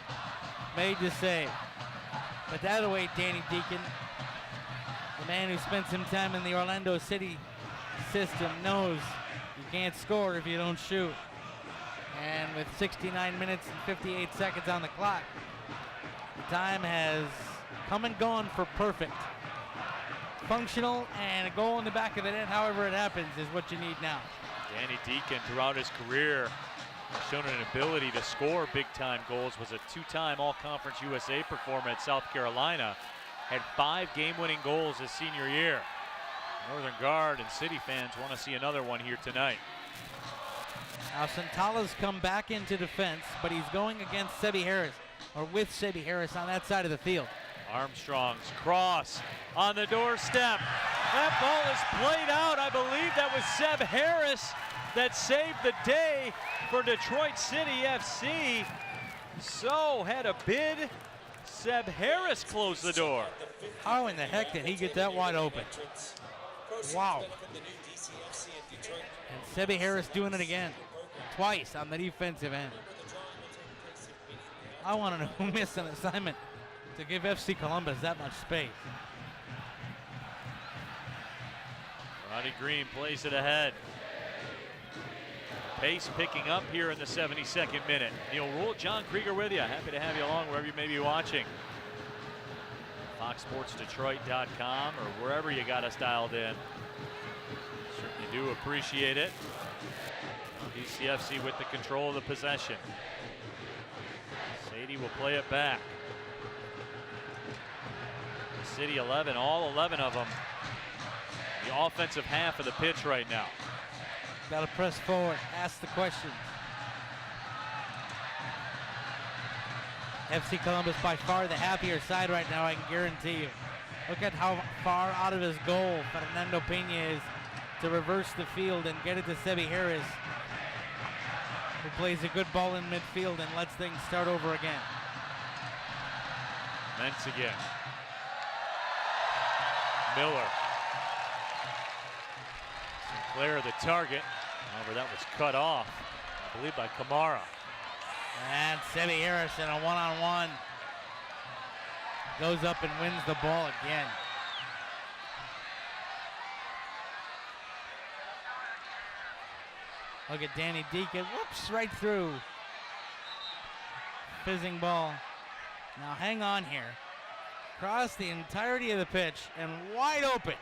made the save. But that away, Danny Deacon, the man who spent some time in the Orlando City system, knows you can't score if you don't shoot. And with 69 minutes and 58 seconds on the clock, the time has come and gone for perfect. Functional and a goal in the back of the net, however it happens, is what you need now. Danny Deacon throughout his career has shown an ability to score big-time goals, was a two-time All-Conference USA performer at South Carolina, had 5 game-winning goals his senior year. Northern Guard and City fans want to see another one here tonight. Now Santala's come back into defense, but he's going against Sebi Harris, or with Sebi Harris on that side of the field. Armstrong's cross on the doorstep. That ball is played out. I believe that was Seb Harris that saved the day for Detroit City FC. So had a bid. Seb Harris closed the door. How in the heck did he get that wide open? Wow. And Sebi Harris doing it again. Twice on the defensive end. I want to know who missed an assignment to give FC Columbus that much space. Roddy Green plays it ahead. Pace picking up here in the 72nd minute. Neil Rule, John Krieger with you. Happy to have you along wherever you may be watching. FoxSportsDetroit.com or wherever you got us dialed in. Certainly do appreciate it. DCFC with the control of the possession. Sadie will play it back. City 11, all 11 of them. The offensive half of the pitch right now. Got to press forward, ask the questions. FC Columbus by far the happier side right now, I can guarantee you. Look at how far out of his goal Fernando Pena is to reverse the field and get it to Sebi Harris, who plays a good ball in midfield and lets things start over again. Mentz again. Miller. Sinclair the target. However, that was cut off, I believe, by Kamara. And Sebi Harris in a one-on-one goes up and wins the ball again. Look at Danny Deacon, whoops, right through. Fizzing ball. Now hang on here. Across the entirety of the pitch and wide open.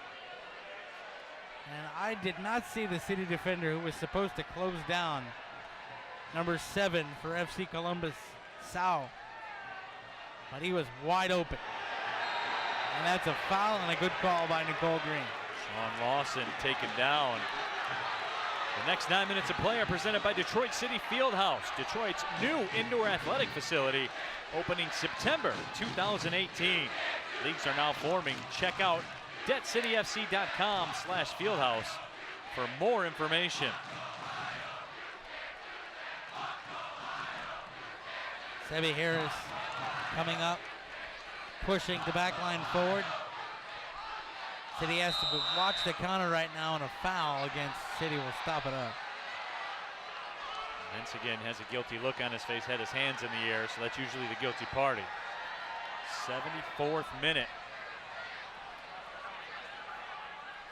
And I did not see the City defender who was supposed to close down number 7 for FC Columbus, Sao. But he was wide open. And that's a foul and a good call by Nicole Green. Sean Lawson taken down. The next 9 minutes of play are presented by Detroit City Fieldhouse, Detroit's new indoor athletic facility, opening September 2018. Leagues are now forming. Check out DebtCityFC.com/fieldhouse for more information. Sebi Harris coming up, pushing the back line forward. City has to watch the counter right now, and a foul against City will stop it up. Vince again has a guilty look on his face, had his hands in the air, so that's usually the guilty party. 74th minute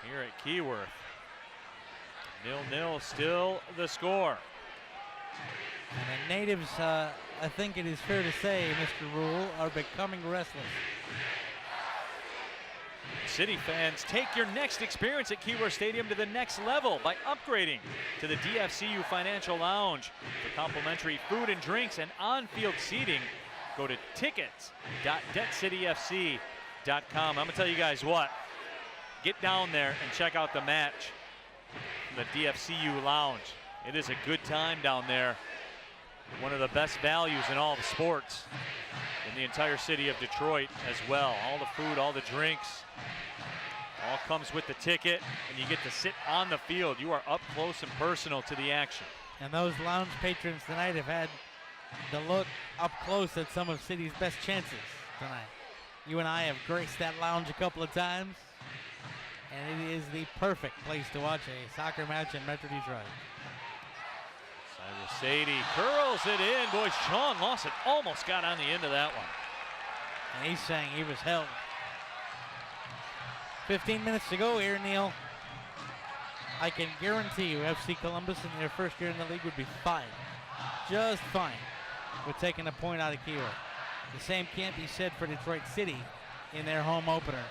here at Keyworth. 0-0 still the score. And the natives, I think it is fair to say, Mr. Rule, are becoming restless. City fans, take your next experience at Keyworth Stadium to the next level by upgrading to the DFCU Financial Lounge. For complimentary food and drinks and on-field seating, go to tickets.debtcityfc.com. I'm going to tell you guys what, get down there and check out the match from the DFCU Lounge. It is a good time down there. One of the best values in all the sports in the entire city of Detroit as well. All the food, all the drinks, all comes with the ticket, and you get to sit on the field. You are up close and personal to the action. And those lounge patrons tonight have had the look up close at some of City's best chances tonight. You and I have graced that lounge a couple of times, and it is the perfect place to watch a soccer match in Metro Detroit. Cyrus Sadie curls it in. Boy, Sean Lawson almost got on the end of that one. And he's saying he was held. 15 minutes to go here, Neil. I can guarantee you FC Columbus in their first year in the league would be fine. Just fine with taking a point out of Keyworth. The same can't be said for Detroit City in their home opener,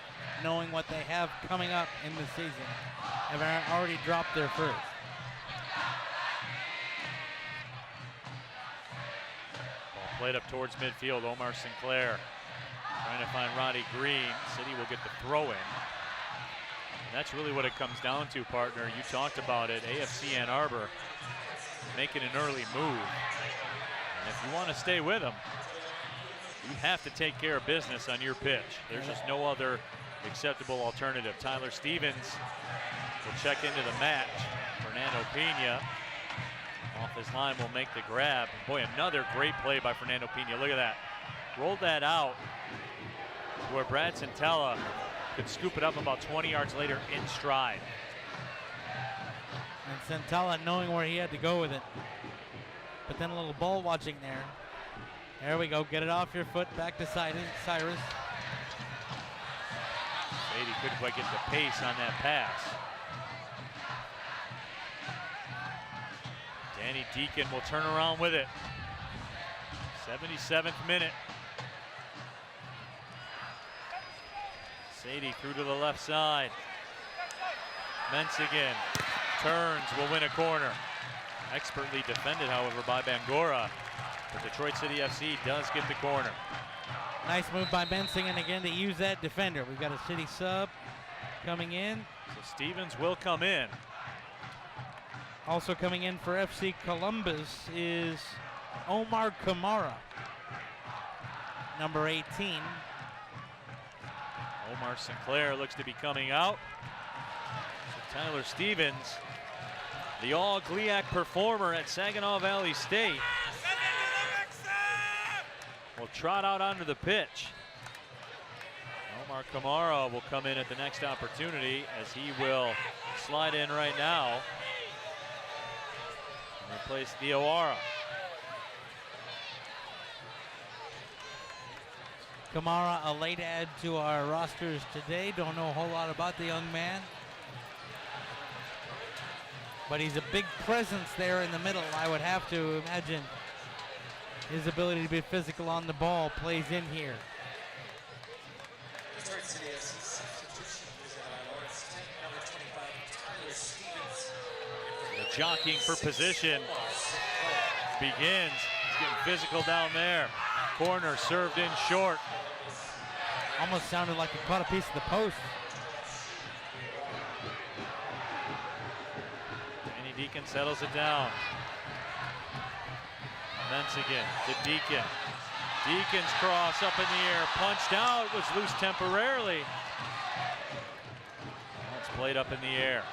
knowing what they have coming up in the season. Have already dropped their first. Ball played up towards midfield. Omar Sinclair trying to find Roddy Green. City will get the throw in. That's really what it comes down to, partner. You talked about it. AFC Ann Arbor making an early move. And if you want to stay with them, you have to take care of business on your pitch. There's just no other acceptable alternative. Tyler Stevens will check into the match. Fernando Pena Off his line will make the grab. Boy, another great play by Fernando Pena. Look at that. Rolled that out to where Brad Centella could scoop it up about 20 yards later in stride. And Centella knowing where he had to go with it. But then a little ball watching there. There we go. Get it off your foot. Back to Cyrus. Sadie couldn't quite get the pace on that pass. Danny Deacon will turn around with it. 77th minute. Sadie through to the left side. Mensigan turns, will win a corner. Expertly defended, however, by Bangura. But Detroit City FC does get the corner. Nice move by Mensigan again to use that defender. We've got a City sub coming in. So Stevens will come in. Also coming in for FC Columbus is Omar Kamara, number 18. Omar Sinclair looks to be coming out. So Tyler Stevens, the all-GLIAC performer at Saginaw Valley State, will trot out onto the pitch. Omar Kamara will come in at the next opportunity as he will slide in right now and replace Diawara. Kamara, a late add to our rosters today. Don't know a whole lot about the young man, but he's a big presence there in the middle. I would have to imagine his ability to be physical on the ball plays in here. The jockeying for position begins. He's getting physical down there. Corner served in short. Almost sounded like he caught a piece of the post. Danny Deacon settles it down. Mensigan to Deacon. Deacon's cross up in the air, punched out, was loose temporarily. It's played up in the air.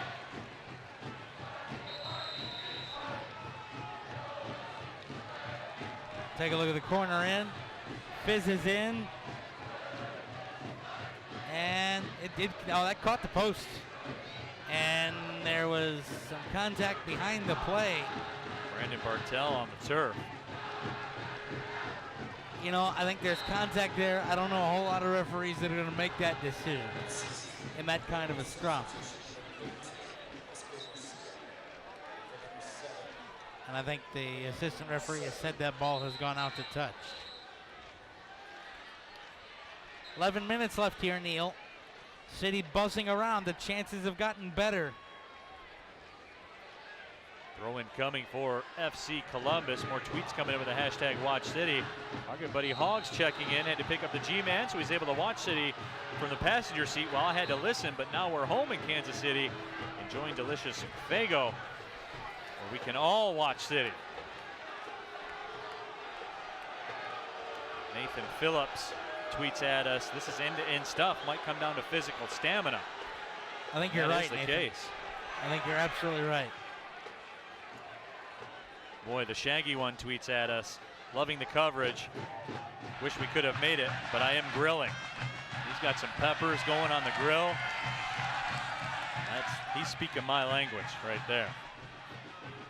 Take a look at the corner in. Fizzes in. And it did, oh, that caught the post. And there was some contact behind the play. Brandon Bartell on the turf. You know, I think there's contact there. I don't know a whole lot of referees that are going to make that decision in that kind of a scrum. And I think the assistant referee has said that ball has gone out to touch. 11 minutes left here, Neil. City buzzing around. The chances have gotten better. Throw in coming for FC Columbus. More tweets coming in with the hashtag WatchCity. Our good buddy Hogs checking in. Had to pick up the G-Man, so he's able to watch City from the passenger seat while I had to listen. But now we're home in Kansas City, enjoying delicious Fago, where we can all watch City. Nathan Phillips tweets at us, this is end-to-end stuff. Might come down to physical stamina. I think you're right, Nathan. Case. I think you're absolutely right. Boy, the Shaggy one tweets at us, loving the coverage. Wish we could have made it, but I am grilling. He's got some peppers going on the grill. He's speaking my language right there.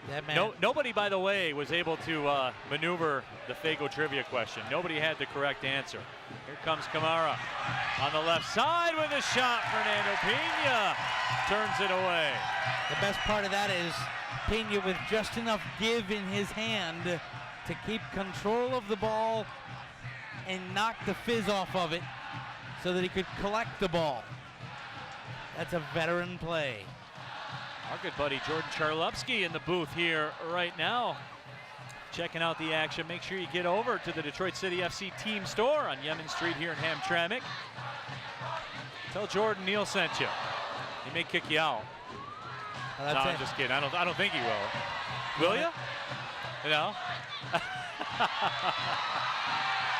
That man. Nobody, by the way, was able to maneuver the Fago trivia question. Nobody had the correct answer. Here comes Kamara on the left side with a shot. Fernando Pena turns it away. The best part of that is Pena with just enough give in his hand to keep control of the ball and knock the fizz off of it so that he could collect the ball. That's a veteran play. Our good buddy Jordan Charlupski in the booth here right now, checking out the action. Make sure you get over to the Detroit City FC team store on Yemen Street here in Hamtramck. Tell Jordan Neal sent you. He may kick you out. Well, no, I'm just kidding. I don't think he will. Will you? No.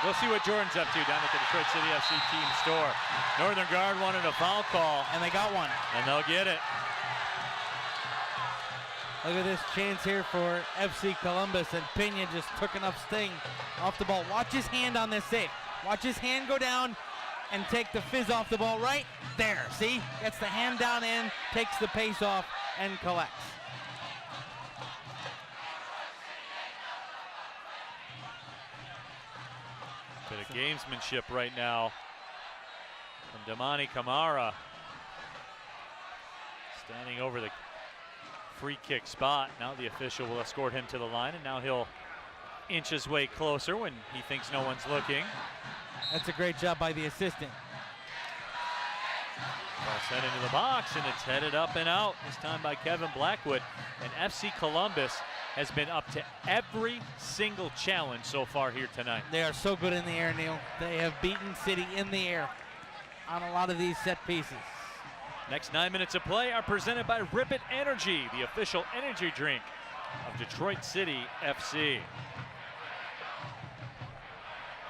We'll see what Jordan's up to down at the Detroit City FC team store. Northern Guard wanted a foul call. And they got one. And they'll get it. Look at this chance here for FC Columbus, and Pena just took enough sting off the ball. Watch his hand on this save. Watch his hand go down and take the fizz off the ball right there. See? Gets the hand down in, takes the pace off, and collects. Bit of gamesmanship right now from Damani Kamara. Standing over the free kick spot. Now the official will escort him to the line, and now he'll inch his way closer when he thinks no one's looking. That's a great job by the assistant. Ball sent into the box, and it's headed up and out, this time by Kevin Blackwood. And FC Columbus has been up to every single challenge so far here tonight. They are so good in the air, Neil. They have beaten City in the air on a lot of these set pieces. Next 9 minutes of play are presented by Rip It Energy, the official energy drink of Detroit City FC.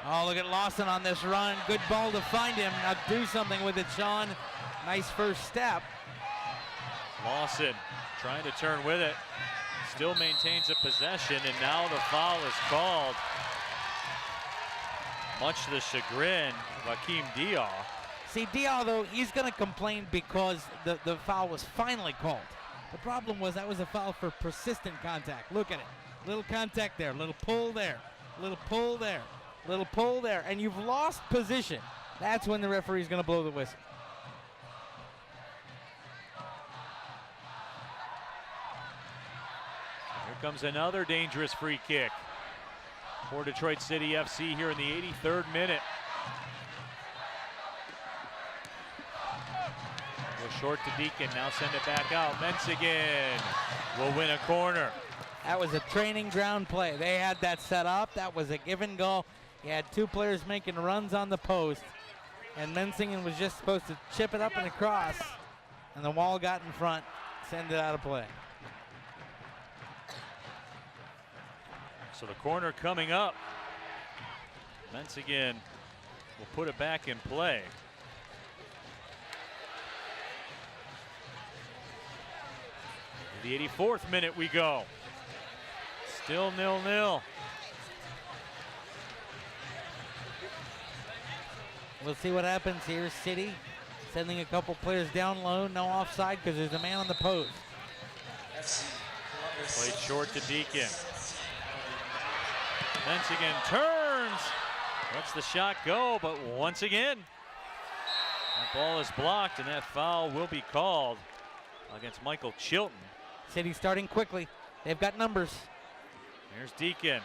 Oh, look at Lawson on this run. Good ball to find him. Now do something with it, Sean. Nice first step. Lawson trying to turn with it. Still maintains a possession, and now the foul is called. Much to the chagrin of Hakeem Diaw. See, Diaw, though, he's going to complain because the foul was finally called. The problem was that was a foul for persistent contact. Look at it. Little contact there, little pull there, little pull there, little pull there, and you've lost position. That's when the referee's going to blow the whistle. Here comes another dangerous free kick for Detroit City FC here in the 83rd minute. Go short to Deacon, now send it back out. Mensigan will win a corner. That was a training ground play. They had that set up. That was a give and go. You had two players making runs on the post, and Mensigan was just supposed to chip it up and across, and the wall got in front, send it out of play. So the corner coming up. Mensigan will put it back in play. The 84th minute we go. Still 0-0. We'll see what happens here. City sending a couple players down low. No offside because there's a man on the post. Played short to Deacon. Mensigan turns. Lets the shot go, but once again, that ball is blocked, and that foul will be called against Michael Chilton. City starting quickly. They've got numbers. Here's Deacon. And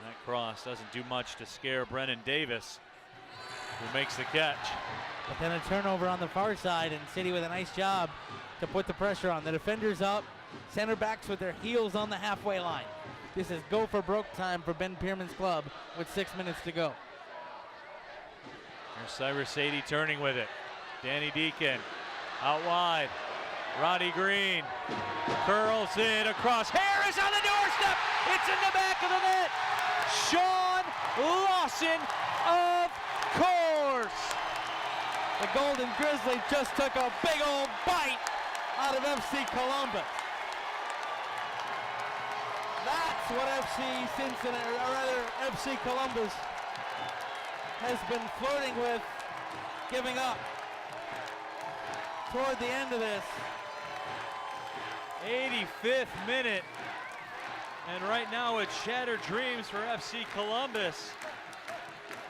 that cross doesn't do much to scare Brennan Davis, who makes the catch. But then a turnover on the far side, and City with a nice job to put the pressure on. The defenders up, center backs with their heels on the halfway line. This is go for broke time for Ben Pierman's club with 6 minutes to go. Here's Cyrus Sadie turning with it. Danny Deacon out wide. Roddy Green curls it across. Harris on the doorstep. It's in the back of the net. Shawn Lawson, of course. The Golden Grizzlies just took a big old bite out of FC Columbus. That's what FC Cincinnati, or rather FC Columbus, has been flirting with giving up toward the end of this. 85th minute. And right now it's shattered dreams for FC Columbus.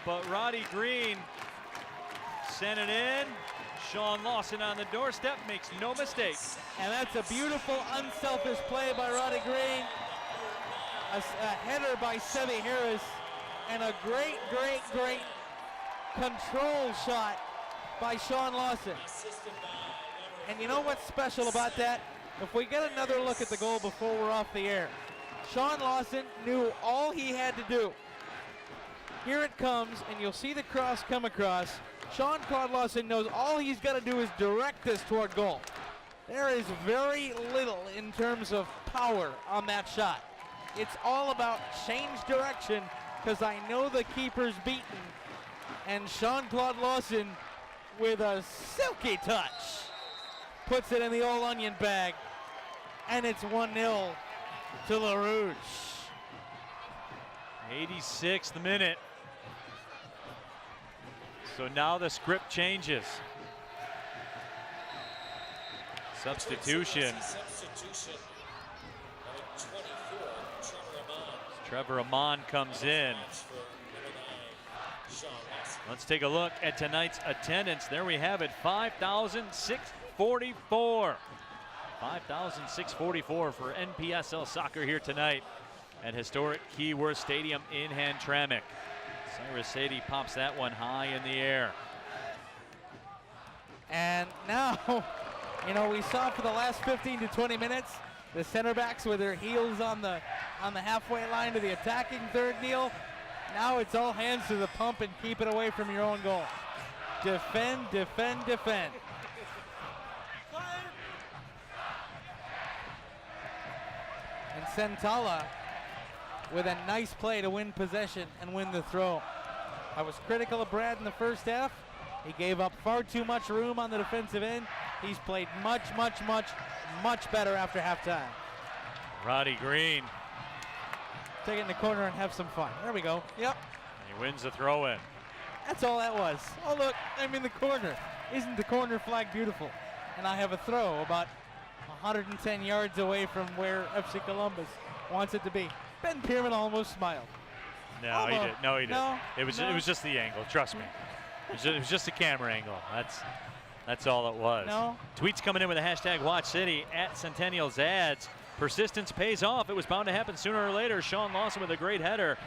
But Roddy Green sent it in. Shawn Lawson on the doorstep, makes no mistake. And that's a beautiful, unselfish play by Roddy Green. A header by Sevi Harris. And a great, great, great control shot by Shawn Lawson. And you know what's special about that? If we get another look at the goal before we're off the air, Shawn Lawson knew all he had to do. Here it comes, and you'll see the cross come across. Shawn-Claude Lawson knows all he's got to do is direct this toward goal. There is very little in terms of power on that shot. It's all about change direction, because I know the keeper's beaten. And Shawn-Claude Lawson with a silky touch puts it in the old onion bag, and it's 1-0 to LaRouge. 86th minute. So now the script changes. Substitution. Trevor Amon comes in. Let's take a look at tonight's attendance. There we have it, 5,644. 5,644 for NPSL soccer here tonight at historic Keyworth Stadium in Hamtramck. Cyrus Sadie pops that one high in the air. And now, you know, we saw for the last 15 to 20 minutes, the center backs with their heels on the halfway line to the attacking third kneel. Now it's all hands to the pump and keep it away from your own goal. Defend, defend, defend. And Santala with a nice play to win possession and win the throw. I was critical of Brad in the first half. He gave up far too much room on the defensive end. He's played much, much, much, much better after halftime. Roddy Green. Take it in the corner and have some fun. There we go. Yep. And he wins the throw in. That's all that was. Oh, look, I'm in the corner. Isn't the corner flag beautiful? And I have a throw about 110 yards away from where FC Columbus wants it to be. Ben Pierman almost smiled. No, he didn't. No, he didn't. No, it was just the angle. Trust me. It was just a camera angle. That's all it was. No. Tweets coming in with the hashtag Watch City at Centennials ads. Persistence pays off. It was bound to happen sooner or later. Sean Lawson with a great header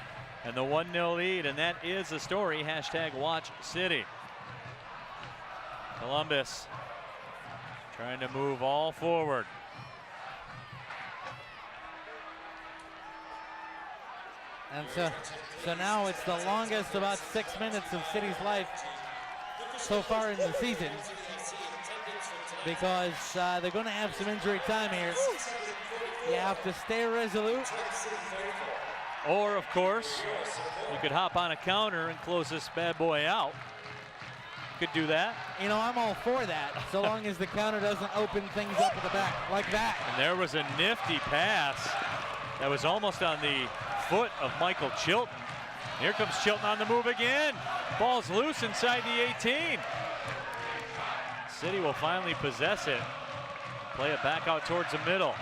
and the 1-0 lead, and that is the story. Hashtag Watch City. Columbus trying to move all forward. And so now it's the longest about 6 minutes of City's life so far in the season, because they're going to have some injury time here. You have to stay resolute. Or, of course, you could hop on a counter and close this bad boy out. Could do that. You know, I'm all for that, so long as the counter doesn't open things up at the back like that. And there was a nifty pass that was almost on the foot of Michael Chilton. Here comes Chilton on the move again. Ball's loose inside the 18. City will finally possess it. Play it back out towards the middle.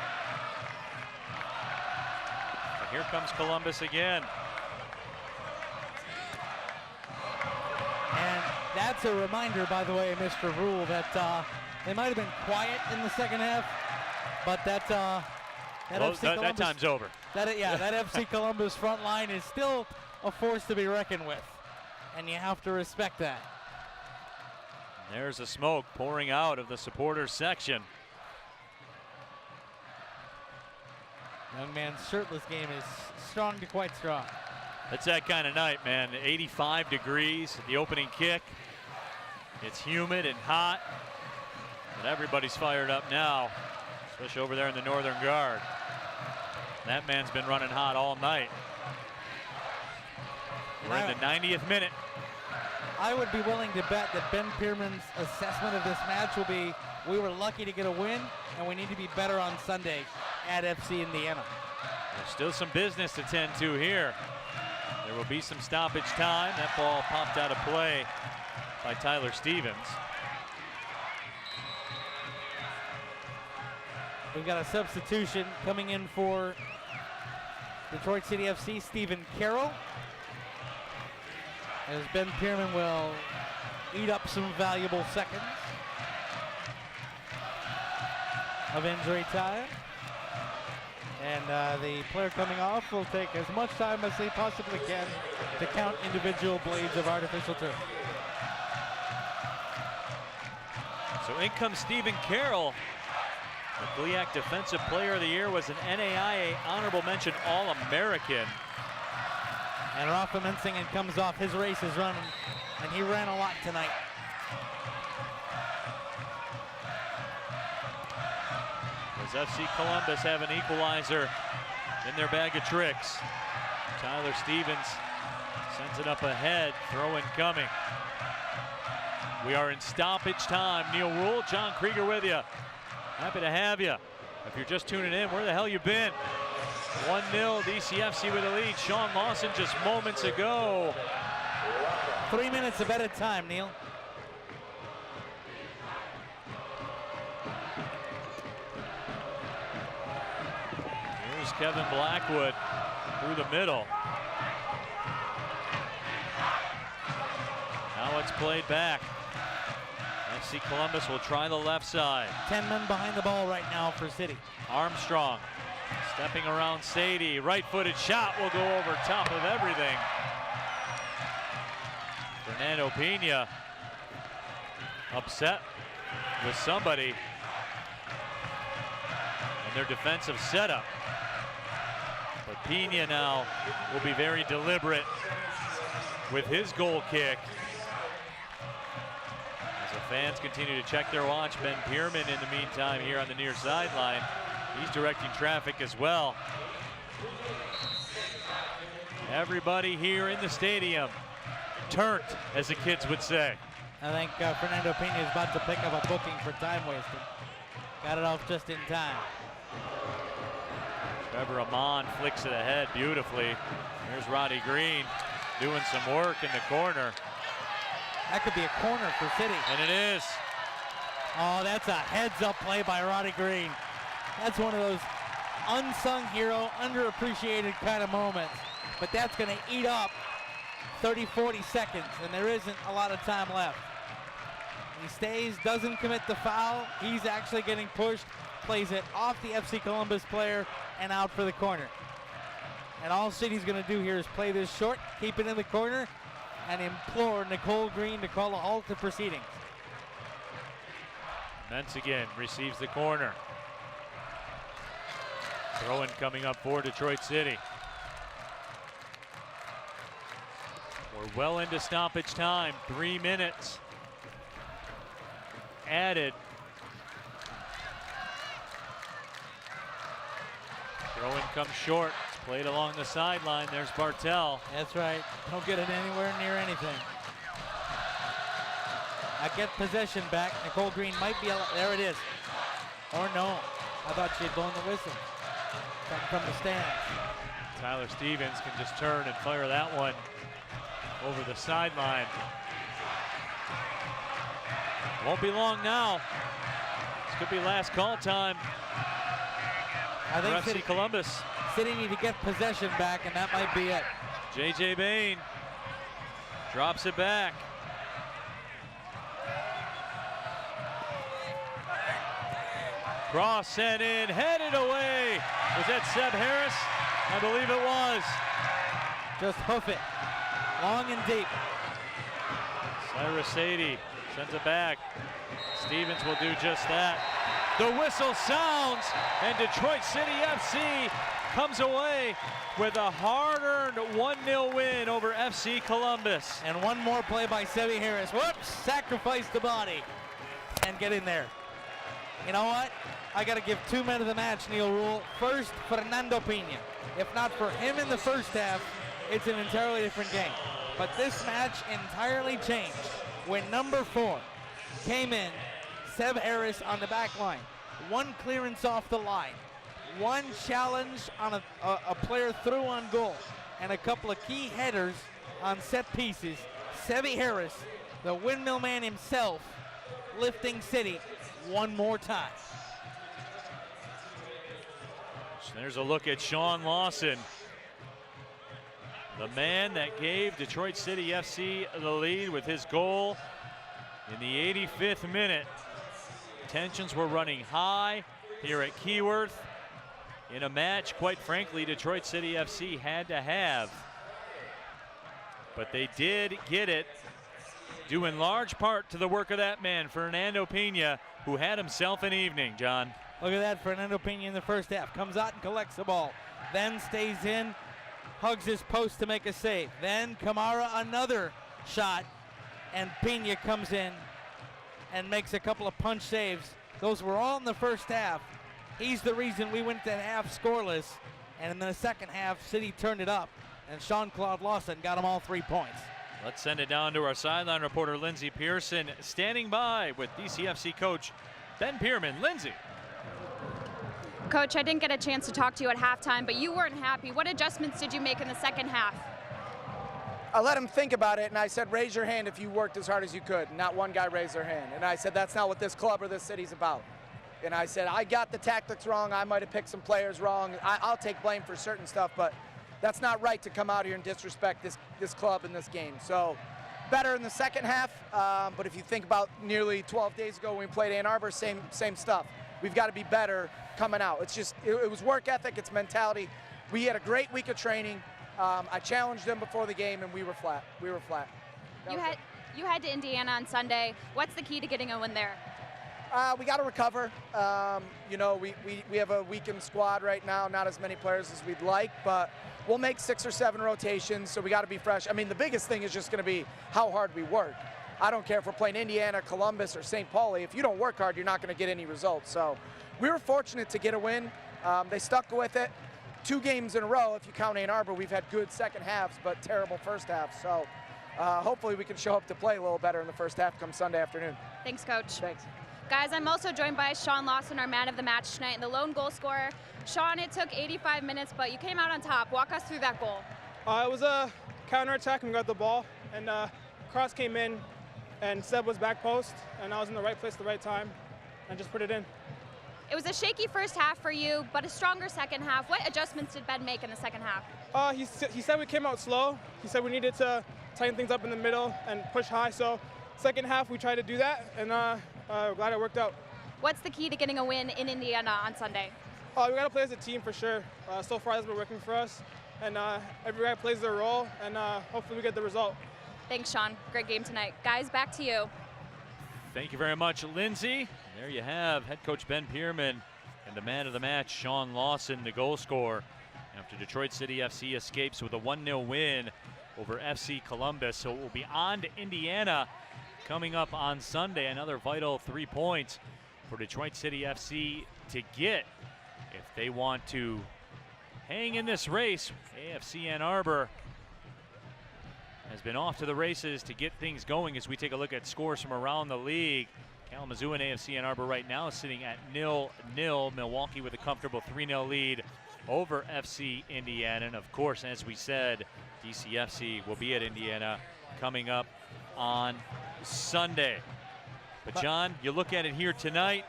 And here comes Columbus again. And that's a reminder, by the way, Mr. Rule, that they might have been quiet in the second half, but that that time's over. That FC Columbus front line is still a force to be reckoned with, and you have to respect that. There's the smoke pouring out of the supporters section. Young man's shirtless game is strong to quite strong. It's that kind of night, man. 85 degrees at the opening kick. It's humid and hot, but everybody's fired up now, especially over there in the northern guard. That man's been running hot all night. We're in the 90th minute. I would be willing to bet that Ben Pierman's assessment of this match will be, we were lucky to get a win, and we need to be better on Sunday at FC Indiana. There's still some business to tend to here. There will be some stoppage time. That ball popped out of play by Tyler Stevens. We've got a substitution coming in for Detroit City FC, Stephen Carroll, as Ben Pierman will eat up some valuable seconds of injury time. And the player coming off will take as much time as they possibly can to count individual blades of artificial turf. So in comes Stephen Carroll. The GLIAC Defensive Player of the Year, was an NAIA Honorable Mention All-American. And Rafa Mensingen comes off. His race is running, and he ran a lot tonight. Does FC Columbus have an equalizer in their bag of tricks? Tyler Stevens sends it up ahead, throw in coming. We are in stoppage time. Neil Rule, John Krieger with you. Happy to have you. If you're just tuning in, where the hell you been? 1-0 DCFC with a lead. Shawn Lawson just moments ago. 3 minutes of added time, Neil. Here's Kevin Blackwood through the middle. Now it's played back. FC Columbus will try the left side. 10 men behind the ball right now for City. Armstrong stepping around Sadie. Right-footed shot will go over top of everything. Fernando Pena upset with somebody in their defensive setup. But Pena now will be very deliberate with his goal kick. As the fans continue to check their watch, Ben Pierman in the meantime here on the near sideline. He's directing traffic as well. Everybody here in the stadium turnt, as the kids would say. I think Fernando Pena is about to pick up a booking for time wasting. Got it off just in time. Trevor Amon flicks it ahead beautifully. Here's Roddy Green doing some work in the corner. That could be a corner for City. And it is. Oh, that's a heads-up play by Roddy Green. That's one of those unsung hero, underappreciated kind of moments. But that's going to eat up 30, 40 seconds, and there isn't a lot of time left. He stays, doesn't commit the foul. He's actually getting pushed, plays it off the FC Columbus player and out for the corner. And all City's going to do here is play this short, keep it in the corner, and implore Nicole Green to call a halt to proceedings. Mentz again receives the corner. Throw-in coming up for Detroit City. We're well into stoppage time. 3 minutes added. Throw-in comes short. It's played along the sideline. There's Bartel. That's right. Don't get it anywhere near anything. I get possession back. Nicole Green might be, there it is. Or no. I thought she had blown the whistle. From the stands. Tyler Stevens can just turn and fire that one over the sideline. Won't be long now. This could be last call time. I think FC Columbus. City need to get possession back, and that might be it. JJ Bain drops it back. Cross sent in, headed away. Was that Seb Harris? I believe it was. Just hoof it, long and deep. Cyrus Sadie sends it back. Stevens will do just that. The whistle sounds, and Detroit City FC comes away with a hard-earned 1-0 win over FC Columbus. And one more play by Sebi Harris. Whoops, sacrifice the body and get in there. You know what? I got to give 2 men of the match, Neil Rule. First, Fernando Pena. If not for him in the first half, it's an entirely different game. But this match entirely changed when number 4 came in, Seb Harris on the back line. One clearance off the line, one challenge on a player through on goal, and a couple of key headers on set pieces. Sebi Harris, the windmill man himself, lifting City one more time. So there's a look at Shawn Lawson, the man that gave Detroit City FC the lead with his goal in the 85th minute. Tensions were running high here at Keyworth in a match, quite frankly, Detroit City FC had to have. But they did get it, due in large part to the work of that man, Fernando Pena, who had himself an evening, John. Look at that, Fernando Pena in the first half. Comes out and collects the ball. Then stays in, hugs his post to make a save. Then Kamara another shot, and Pena comes in and makes a couple of punch saves. Those were all in the first half. He's the reason we went to half scoreless, and in the second half, City turned it up, and Jean-Claude Lawson got them all 3 points. Let's send it down to our sideline reporter, Lindsey Pearson, standing by with DCFC coach Ben Pierman. Lindsey. Coach, I didn't get a chance to talk to you at halftime, but you weren't happy. What adjustments did you make in the second half? I let him think about it, and I said, raise your hand if you worked as hard as you could. Not one guy raised their hand. And I said, that's not what this club or this city's about. And I said, I got the tactics wrong. I might have picked some players wrong. I'll take blame for certain stuff, but that's not right to come out here and disrespect this club and this game. So better in the second half, but if you think about nearly 12 days ago when we played Ann Arbor, same stuff. We've got to be better coming out. It's just, it was work ethic, it's mentality. We had a great week of training. I challenged them before the game, and we were flat. You head to Indiana on Sunday. What's the key to getting a win there? We got to recover. You know, we have a weakened squad right now, not as many players as we'd like, but we'll make 6 or 7 rotations, so we got to be fresh. I mean, the biggest thing is just going to be how hard we work. I don't care if we're playing Indiana, Columbus, or St. Pauli. If you don't work hard, you're not going to get any results. So we were fortunate to get a win. They stuck with it. 2 games in a row, if you count Ann Arbor. We've had good second halves, but terrible first halves. So hopefully we can show up to play a little better in the first half come Sunday afternoon. Thanks, Coach. Thanks. Guys, I'm also joined by SHAWN LAWSON, our man of the match tonight, and the lone goal scorer. SHAWN, it took 85 minutes, but you came out on top. Walk us through that goal. It was a counterattack, and we got the ball, and cross came in, and Seb was back post, and I was in the right place at the right time, and just put it in. It was a shaky first half for you, but a stronger second half. What adjustments did Ben make in the second half? He said we came out slow. He said we needed to tighten things up in the middle and push high, so second half we tried to do that, and glad it worked out. What's the key to getting a win in Indiana on Sunday? We got to play as a team for sure. So far that's been working for us, and every guy plays their role, and hopefully we get the result. Thanks, Sean. Great game tonight. Guys, back to you. Thank you very much, Lindsey. There you have head coach Ben Pierman and the man of the match, SHAWN LAWSON, the goal scorer, after Detroit City FC escapes with a 1-0 win over FC Columbus. So it will be on to Indiana coming up on Sunday. Another vital 3 points for Detroit City FC to get if they want to hang in this race. AFC Ann Arbor has been off to the races to get things going as we take a look at scores from around the league. Kalamazoo and AFC Ann Arbor right now sitting at 0-0. Milwaukee with a comfortable 3-0 lead over FC Indiana. And of course, as we said, DCFC will be at Indiana coming up on Sunday. But John, you look at it here tonight,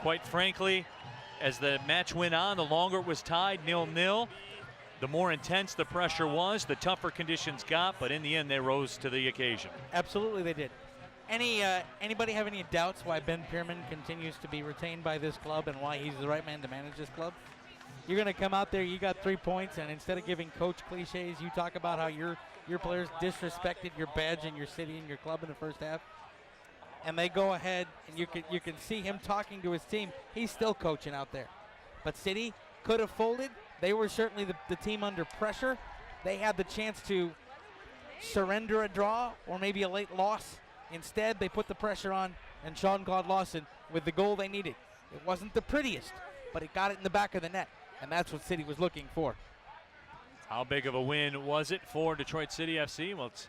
quite frankly, as the match went on, the longer it was tied, 0-0, the more intense the pressure was, the tougher conditions got, but in the end they rose to the occasion. Absolutely they did. Anybody have any doubts why Ben Pierman continues to be retained by this club and why he's the right man to manage this club? You're going to come out there, you got 3 points, and instead of giving coach cliches, you talk about how your players disrespected your badge and your city and your club in the first half. And they go ahead, and you can see him talking to his team. He's still coaching out there. But City could have folded. They were certainly the team under pressure. They had the chance to surrender a draw or maybe a late loss. Instead, they put the pressure on, and Sean-Claude Lawson with the goal they needed. It wasn't the prettiest, but it got it in the back of the net, and that's what City was looking for. How big of a win was it for Detroit City FC? Well, let's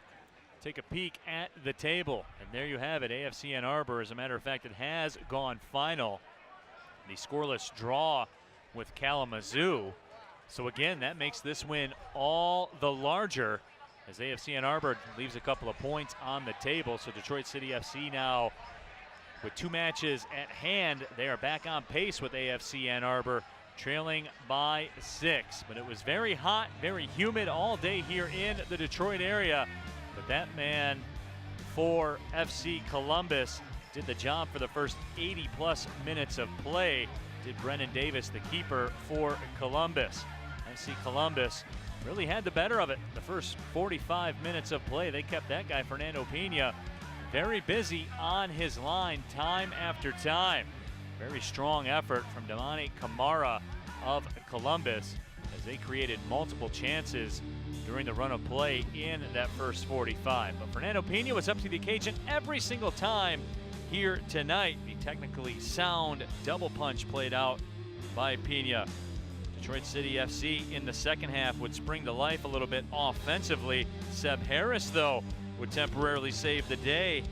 take a peek at the table, and there you have it. AFC Ann Arbor, as a matter of fact, it has gone final. The scoreless draw with Kalamazoo. So again, that makes this win all the larger as AFC Ann Arbor leaves a couple of points on the table. So Detroit City FC now, with 2 matches at hand, they are back on pace with AFC Ann Arbor, trailing by 6. But it was very hot, very humid all day here in the Detroit area. But that man for FC Columbus did the job for the first 80-plus minutes of play. Did Brennan Davis, the keeper for Columbus. FC Columbus really had the better of it. The first 45 minutes of play, they kept that guy, Fernando Pena, very busy on his line time after time. Very strong effort from Damani Kamara of Columbus as they created multiple chances during the run of play in that first 45. But Fernando Pena was up to the occasion every single time here tonight. The technically sound double punch played out by Pena. Detroit City FC in the second half would spring to life a little bit offensively. Seb Harris, though, would temporarily save the day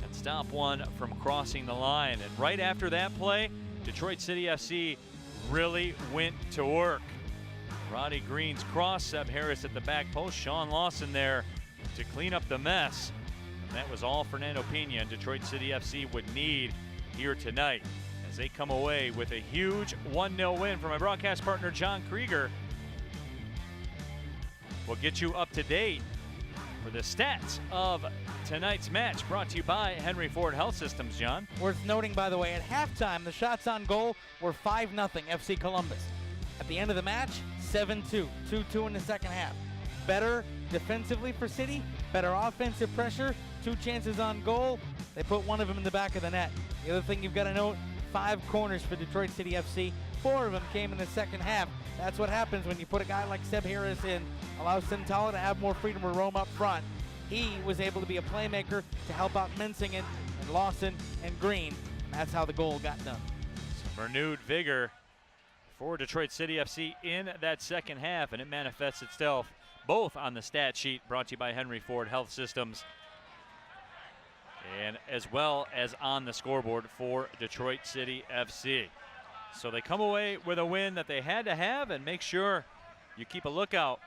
and stop one from crossing the line. And right after that play, Detroit City FC really went to work. Roddy Green's cross, Seb Harris at the back post, Shawn Lawson there to clean up the mess. And that was all Fernando Pena and Detroit City FC would need here tonight as they come away with a huge 1-0 win. For my broadcast partner, John Krieger, we'll get you up to date for the stats of tonight's match, brought to you by Henry Ford Health Systems. John? Worth noting, by the way, at halftime, the shots on goal were 5-0 FC Columbus. At the end of the match, 7-2, 2-2 in the second half. Better defensively for City, better offensive pressure, 2 chances on goal. They put one of them in the back of the net. The other thing you've got to note, 5 corners for Detroit City FC. 4 of them came in the second half. That's what happens when you put a guy like Seb Harris in, allow Santala to have more freedom to roam up front. He was able to be a playmaker to help out Mensingen and Lawson and Green. And that's how the goal got done. Some renewed vigor for Detroit City FC in that second half, and it manifests itself both on the stat sheet, brought to you by Henry Ford Health Systems, and as well as on the scoreboard for Detroit City FC. So they come away with a win that they had to have, and make sure you keep a lookout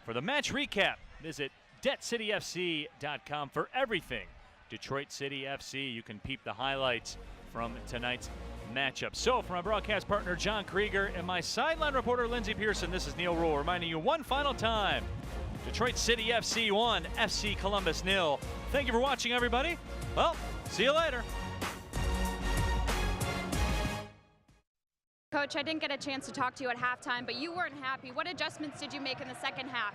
for the match recap. Visit DebtCityFC.com for everything Detroit City FC. You can peep the highlights from tonight's matchup. So for my broadcast partner John Krieger and my sideline reporter Lindsey Pearson, this is Neil Rule reminding you one final time, Detroit City FC 1, FC Columbus 0. Thank you for watching, everybody. Well, see you later. Coach, I didn't get a chance to talk to you at halftime, but you weren't happy. What adjustments did you make in the second half?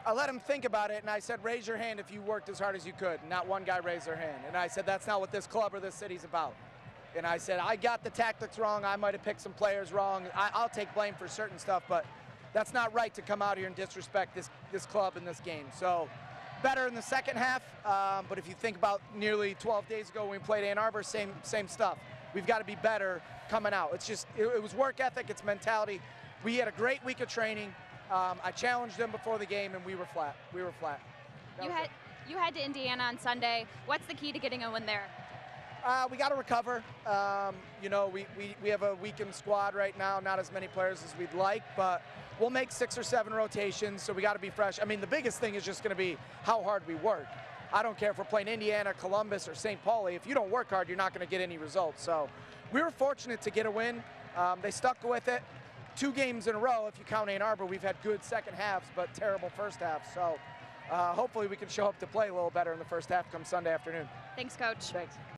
I let him think about it, and I said, raise your hand if you worked as hard as you could. Not one guy raised their hand. And I said, that's not what this club or this city's about. And I said, I got the tactics wrong. I might have picked some players wrong. I'll take blame for certain stuff, but that's not right to come out here and disrespect this club and this game. So better in the second half, but if you think about nearly 12 days ago when we played Ann Arbor, same stuff. We've got to be better coming out. It's just, it was work ethic, it's mentality. We had a great week of training. I challenged them before the game, and we were flat. You head to Indiana on Sunday. What's the key to getting a win there? We got to recover. You know, we have a weakened squad right now, not as many players as we'd like, but we'll make 6 or 7 rotations, so we got to be fresh. I mean, the biggest thing is just going to be how hard we work. I don't care if we're playing Indiana, Columbus, or St. Pauli. If you don't work hard, you're not going to get any results. So we were fortunate to get a win. They stuck with it. 2 games in a row, if you count Ann Arbor, we've had good second halves, but terrible first half. So hopefully we can show up to play a little better in the first half come Sunday afternoon. Thanks, Coach. Thanks.